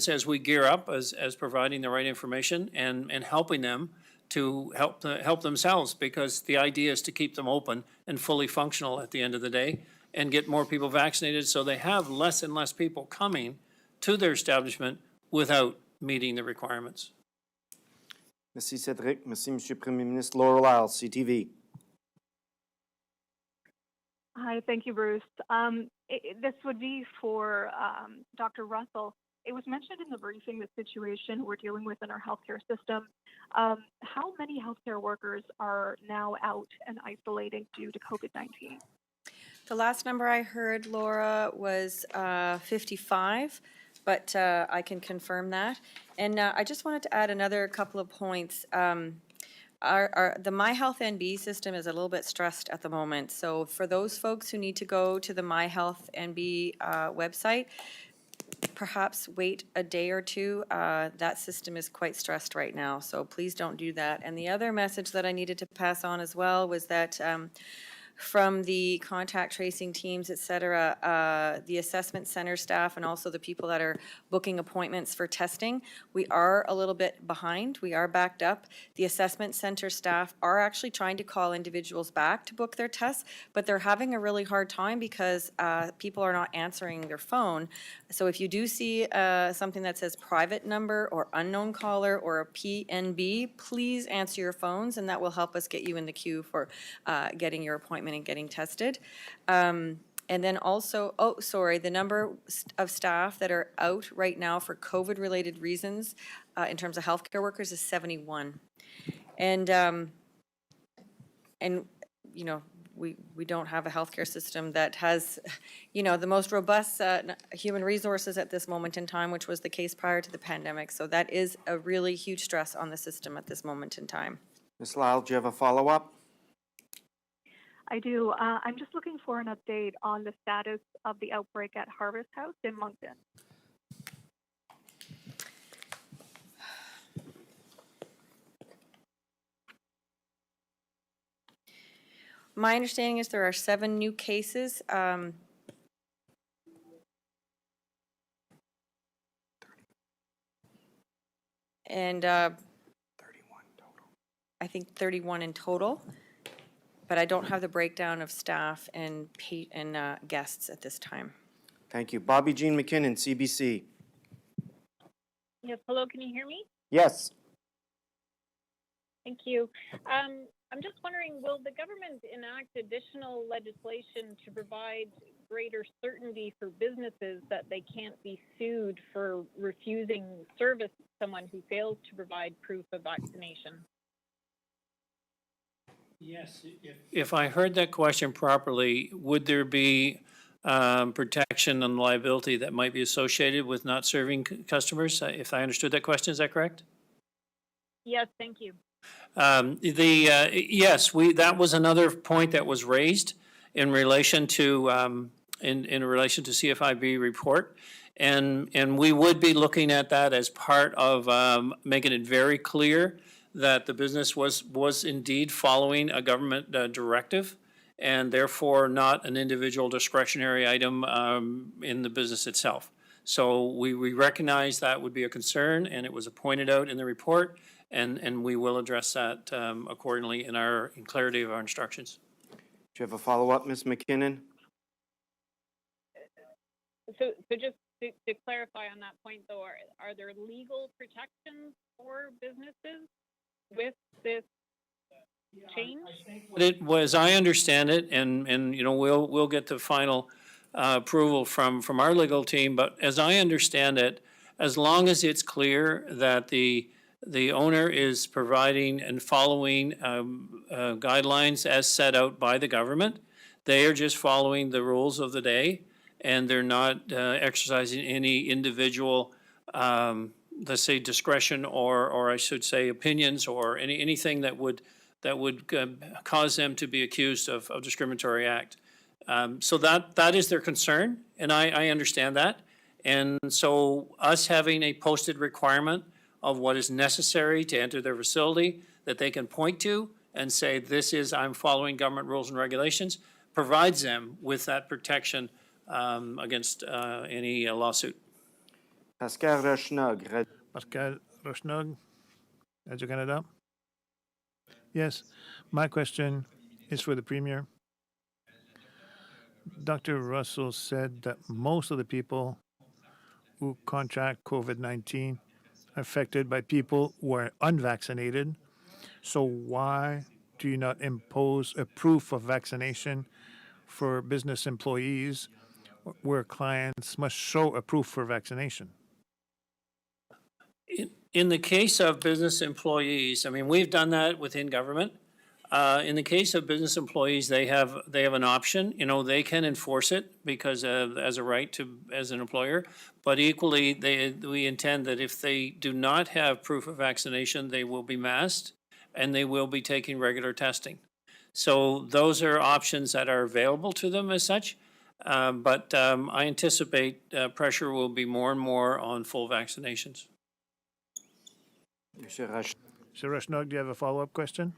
so as we gear up as providing the right information and helping them to help themselves, because the idea is to keep them open and fully functional at the end of the day and get more people vaccinated so they have less and less people coming to their establishment without meeting the requirements. Merci Cédric. Merci Monsieur Premier Ministre. Laurel Isle, CTV. Hi, thank you, Bruce. This would be for Dr. Russell. It was mentioned in the briefing the situation we're dealing with in our healthcare system. How many healthcare workers are now out and isolating due to COVID-19? The last number I heard, Laura, was 55, but I can confirm that. And I just wanted to add another couple of points. The My Health NB system is a little bit stressed at the moment. So for those folks who need to go to the My Health NB website, perhaps wait a day or two. That system is quite stressed right now, so please don't do that. And the other message that I needed to pass on as well was that from the contact tracing teams, et cetera, the assessment center staff and also the people that are booking appointments for testing, we are a little bit behind. We are backed up. The assessment center staff are actually trying to call individuals back to book their tests, but they're having a really hard time because people are not answering their phone. So if you do see something that says private number or unknown caller or a PNB, please answer your phones, and that will help us get you in the queue for getting your appointment and getting tested. And then also, the number of staff that are out right now for COVID-related reasons in terms of healthcare workers is 71. And we don't have a healthcare system that has, the most robust human resources at this moment in time, which was the case prior to the pandemic. So that is a really huge stress on the system at this moment in time. Ms. Lyle, do you have a follow-up? I do. I'm just looking for an update on the status of the outbreak at Harvest House in Moncton. My understanding is there are 7 new cases. And 31 total. I think 31 in total. But I don't have the breakdown of staff and guests at this time. Thank you. Bobby Jean McKinnon, CBC. Yes, hello, can you hear me? Yes. Thank you. I'm just wondering, will the government enact additional legislation to provide greater certainty for businesses that they can't be sued for refusing service to someone who fails to provide proof of vaccination? Yes, if I heard that question properly, would there be protection and liability that might be associated with not serving customers? If I understood that question, is that correct? Yes, thank you. Yes, that was another point that was raised in relation to in relation to CFIB report, and we would be looking at that as part of making it very clear that the business was indeed following a government directive and therefore not an individual discretionary item in the business itself. So we recognize that would be a concern, and it was pointed out in the report, and we will address that accordingly in clarity of our instructions. Do you have a follow-up, Ms. McKinnon? So just to clarify on that point, though, are there legal protections for businesses with this change? It was, I understand it, and we'll get the final approval from our legal team. But as I understand it, as long as it's clear that the owner is providing and following guidelines as set out by the government, they are just following the rules of the day, and they're not exercising any individual, let's say, discretion or I should say opinions or anything that would cause them to be accused of discriminatory act. So that is their concern, and I understand that. And so us having a posted requirement of what is necessary to enter their facility that they can point to and say, this is, I'm following government rules and regulations, provides them with that protection against any lawsuit. Pascal Rochnog, Pascal Rochnog, Radio-Canada. Yes, my question is for the Premier. Dr. Russell said that most of the people who contract COVID-19 are affected by people who are unvaccinated. So why do you not impose a proof of vaccination for business employees where clients must show a proof for vaccination? In the case of business employees, I mean, we've done that within government. In the case of business employees, they have an option. You know, they can enforce it because as a right to as an employer. But equally, we intend that if they do not have proof of vaccination, they will be masked and they will be taking regular testing. So those are options that are available to them as such. But I anticipate pressure will be more and more on full vaccinations. Mr. Rochnog, do you have a follow-up question?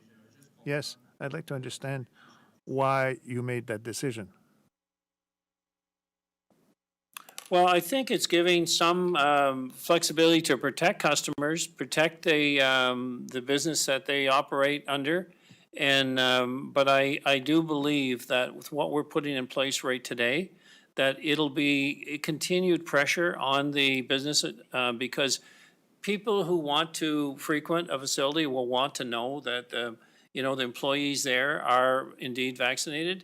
Yes, I'd like to understand why you made that decision. Well, I think it's giving some flexibility to protect customers, protect the business that they operate under, and but I do believe that with what we're putting in place right today, that it'll be a continued pressure on the business because people who want to frequent a facility will want to know that you know, the employees there are indeed vaccinated.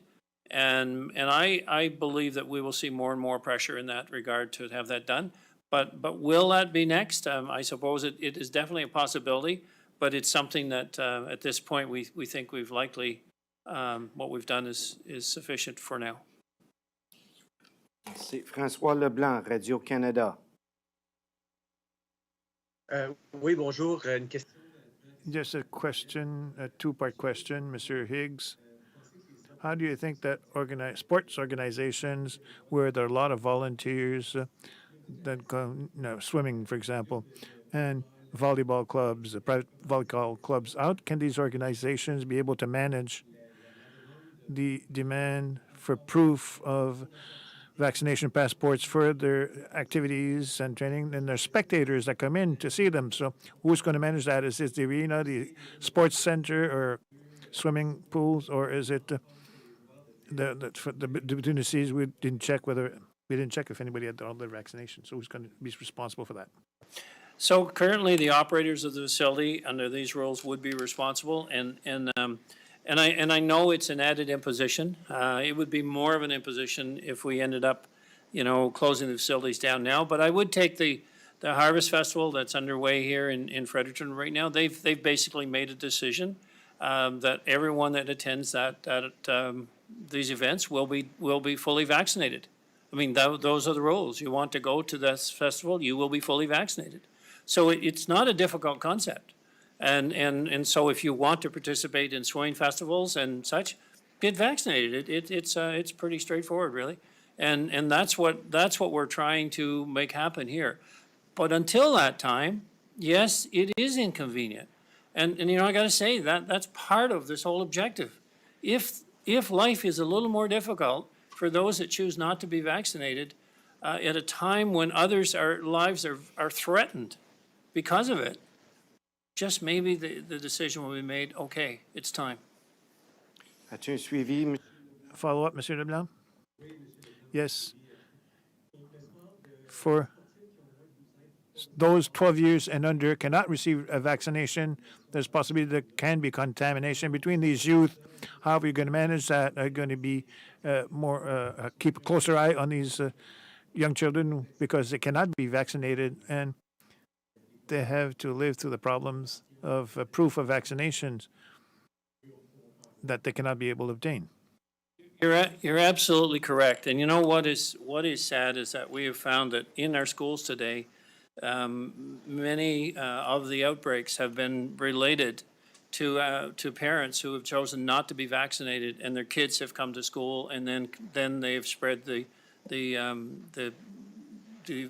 And I believe that we will see more and more pressure in that regard to have that done. But will that be next? I suppose it is definitely a possibility, but it's something that at this point we think we've likely, what we've done is sufficient for now. c'est François Leblanc, Radio-Canada. Oui, bonjour. Une question. Just a question, a two-part question, Mr. Higgs. How do you think that sports organizations where there are a lot of volunteers that go, you know, swimming, for example, and volleyball clubs, private volleyball clubs, how can these organizations be able to manage the demand for proof of vaccination passports for their activities and training, and there's spectators that come in to see them. So who's going to manage that? Is it the arena, the sports center, or swimming pools, or is it between the seas? We didn't check if anybody had all their vaccinations. So who's going to be responsible for that? So currently, the operators of the facility under these rules would be responsible, and I know it's an added imposition. It would be more of an imposition if we ended up, you know, closing the facilities down now. But I would take the Harvest Festival that's underway here in Fredericton right now. They've basically made a decision that everyone that attends these events will be fully vaccinated. I mean, those are the rules. You want to go to this festival, you will be fully vaccinated. So it's not a difficult concept. And so if you want to participate in swimming festivals and such, get vaccinated. It's pretty straightforward, really. And that's what we're trying to make happen here. But until that time, yes, it is inconvenient. And you know, I got to say that's part of this whole objective. If life is a little more difficult for those that choose not to be vaccinated at a time when others' lives are threatened because of it, just maybe the decision will be made, okay, it's time. As-tu un suivi? Follow up, Monsieur Leblanc? Yes. For those 12 years and under cannot receive a vaccination, there's possibility there can be contamination between these youth. How are you going to manage that? Are you going to be keep a closer eye on these young children because they cannot be vaccinated and they have to live through the problems of proof of vaccinations that they cannot be able to obtain? You're absolutely correct. And you know what is sad is that we have found that in our schools today, many of the outbreaks have been related to parents who have chosen not to be vaccinated, and their kids have come to school, and then they have spread the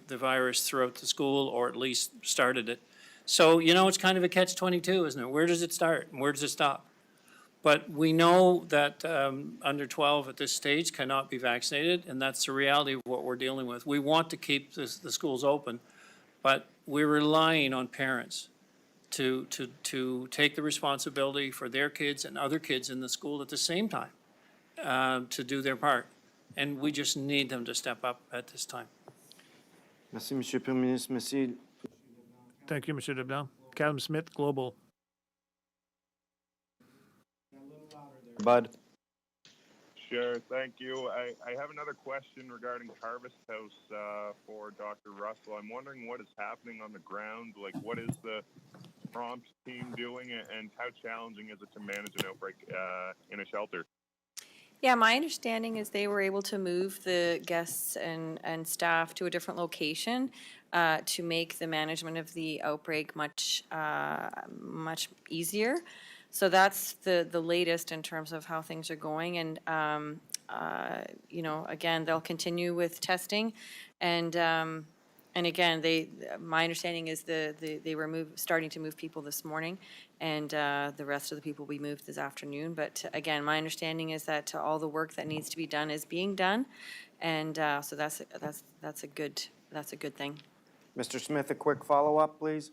virus throughout the school, or at least started it. So you know, it's kind of a catch-22, isn't it? Where does it start and where does it stop? But we know that under 12 at this stage cannot be vaccinated, and that's the reality of what we're dealing with. We want to keep the schools open, but we're relying on parents to take the responsibility for their kids and other kids in the school at the same time to do their part. And we just need them to step up at this time. Merci, Monsieur le Premier ministre. Merci. Thank you, Monsieur Leblanc. Callum Smith, Global. Bud. Sure, thank you. I have another question regarding Harvest House for Dr. Russell. I'm wondering what is happening on the ground. Like, what is the prompt team doing, and how challenging is it to manage an outbreak in a shelter? Yeah, my understanding is they were able to move the guests and staff to a different location to make the management of the outbreak much easier. So that's the latest in terms of how things are going. And, you know, again, they'll continue with testing. And again, my understanding is they were starting to move people this morning, and the rest of the people will be moved this afternoon. But again, my understanding is that all the work that needs to be done is being done. And so that's a good thing. Mr. Smith, a quick follow-up, please.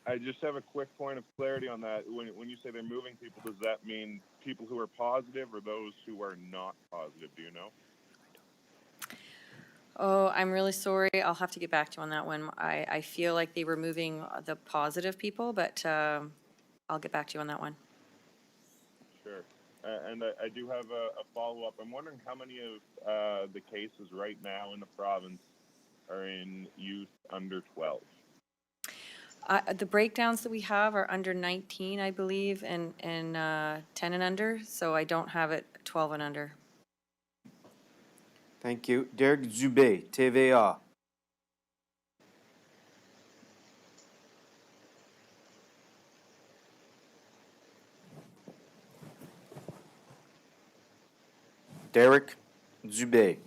I just have a quick point of clarity on that. When you say they're moving people, does that mean people who are positive or those who are not positive? Do you know? Oh, I'm really sorry. I'll have to get back to you on that one. I feel like they were moving the positive people, but I'll get back to you on that one. Sure. And I do have a follow-up. I'm wondering how many of the cases right now in the province are in youth under 12? The breakdowns that we have are under 19, I believe, and 10 and under, so I don't have it 12 and under. Thank you. Derek Dubé, TVA. Derek Dubé.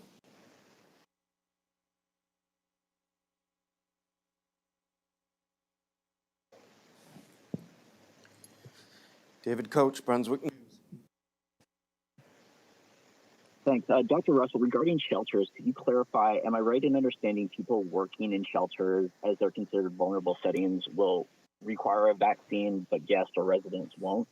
David Coach, Brunswick News. Thanks. Dr. Russell, regarding shelters, could you clarify, am I right in understanding people working in shelters, as they're considered vulnerable settings, will require a vaccine, but guests or residents won't?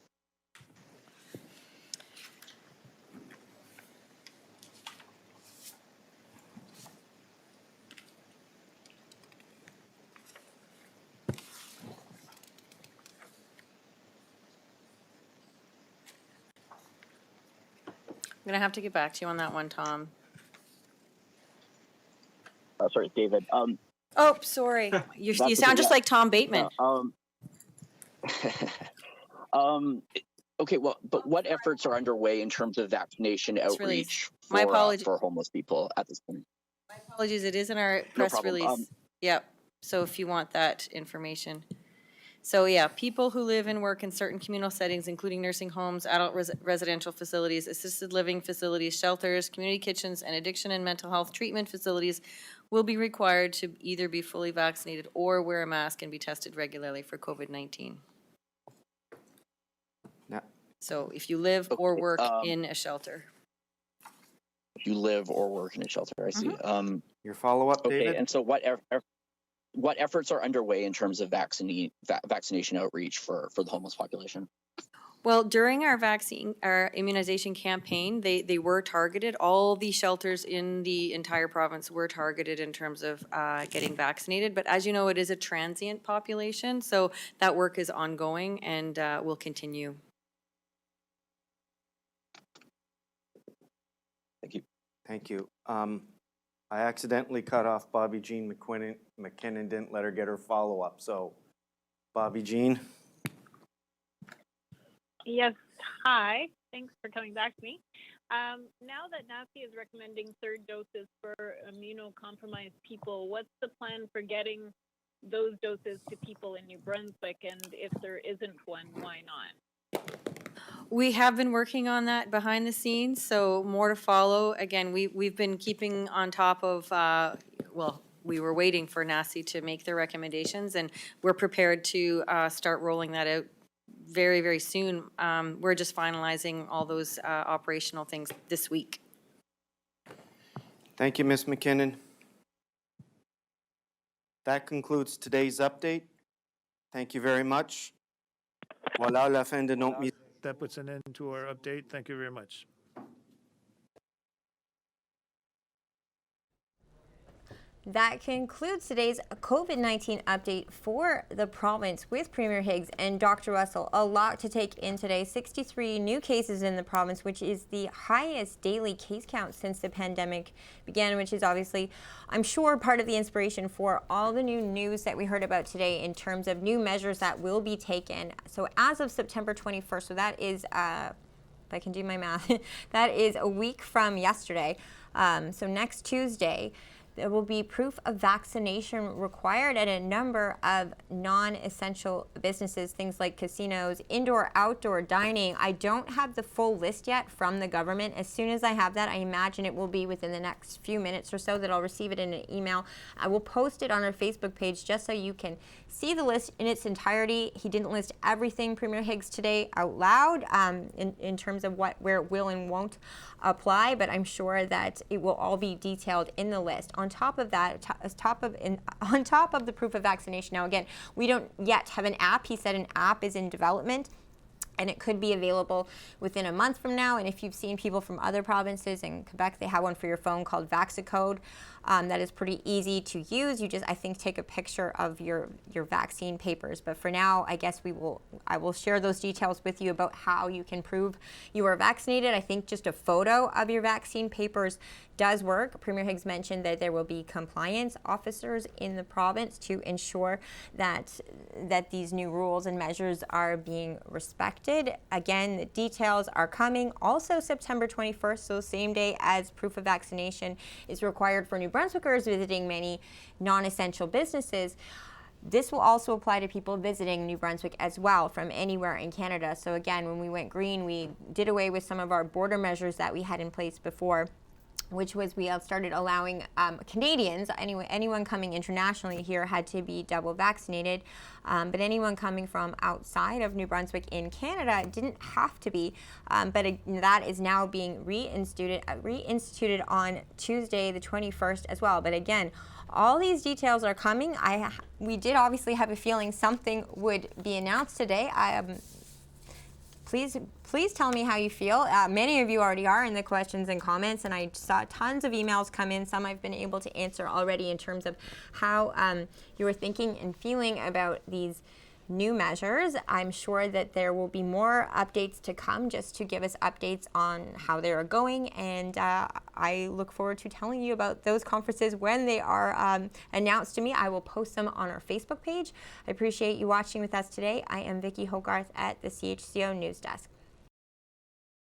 I'm going to have to get back to you on that one, Tom. Sorry, David. Oh, sorry. You sound just like Tom Bateman. Okay, well, but what efforts are underway in terms of vaccination outreach for homeless people at this point? My apologies. It is in our press release. Yep. So if you want that information. So yeah, people who live and work in certain communal settings, including nursing homes, adult residential facilities, assisted living facilities, shelters, community kitchens, and addiction and mental health treatment facilities will be required to either be fully vaccinated or wear a mask and be tested regularly for COVID-19. Yeah. So if you live or work in a shelter. If you live or work in a shelter, I see. Your follow-up, David? Okay, and so what efforts are underway in terms of vaccination outreach for the homeless population? Well, during our immunization campaign, they were targeted. All the shelters in the entire province were targeted in terms of getting vaccinated. But as you know, it is a transient population, so that work is ongoing and will continue. Thank you. Thank you. I accidentally cut off Bobby Jean McKinnon, didn't let her get her follow-up. So, Bobby Jean. Yes, hi. Thanks for coming back to me. Now that NACI is recommending third doses for immunocompromised people, what's the plan for getting those doses to people in New Brunswick? And if there isn't one, why not? We have been working on that behind the scenes, so more to follow. Again, we've been keeping on top of, we were waiting for NACI to make their recommendations, and we're prepared to start rolling that out very, very soon. We're just finalizing all those operational things this week. Thank you, Ms. McKinnon. That concludes today's update. Thank you very much. Voilà la fin de notre mise. That puts an end to our update. Thank you very much. That concludes today's COVID-19 update for the province with Premier Higgs and Dr. Russell. A lot to take in today. 63 new cases in the province, which is the highest daily case count since the pandemic began, which is obviously, I'm sure, part of the inspiration for all the new news that we heard about today in terms of new measures that will be taken. So as of September 21st, so that is, if I can do my math, that is a week from yesterday. So next Tuesday, there will be proof of vaccination required at a number of non-essential businesses, things like casinos, indoor, outdoor dining. I don't have the full list yet from the government. As soon as I have that, I imagine it will be within the next few minutes or so that I'll receive it in an email. I will post it on our Facebook page just so you can see the list in its entirety. He didn't list everything, Premier Higgs, today out loud in terms of where it will and won't apply, but I'm sure that it will all be detailed in the list. On top of that, on top of the proof of vaccination, now again, we don't yet have an app. He said an app is in development, and it could be available within a month from now. And if you've seen people from other provinces, in Quebec, they have one for your phone called VaxiCode. That is pretty easy to use. You just, I think, take a picture of your vaccine papers. But for now, I guess I will share those details with you about how you can prove you are vaccinated. I think just a photo of your vaccine papers does work. Premier Higgs mentioned that there will be compliance officers in the province to ensure that these new rules and measures are being respected. Again, the details are coming. Also September 21st, so same day as proof of vaccination is required for New Brunswickers visiting many non-essential businesses. This will also apply to people visiting New Brunswick as well from anywhere in Canada. So again, when we went green, we did away with some of our border measures that we had in place before, which was we have started allowing Canadians, anyone coming internationally here had to be double vaccinated, but anyone coming from outside of New Brunswick in Canada didn't have to be, but that is now being reinstituted on Tuesday the 21st as well. But again, all these details are coming. We did obviously have a feeling something would be announced today. Please tell me how you feel. Many of you already are in the questions and comments, and I saw tons of emails come in. Some I've been able to answer already in terms of how you were thinking and feeling about these new measures. I'm sure that there will be more updates to come just to give us updates on how they are going, and I look forward to telling you about those conferences when they are announced to me. I will post them on our Facebook page. I appreciate you watching with us today. I am Vicki Hogarth at the CHCO News Desk.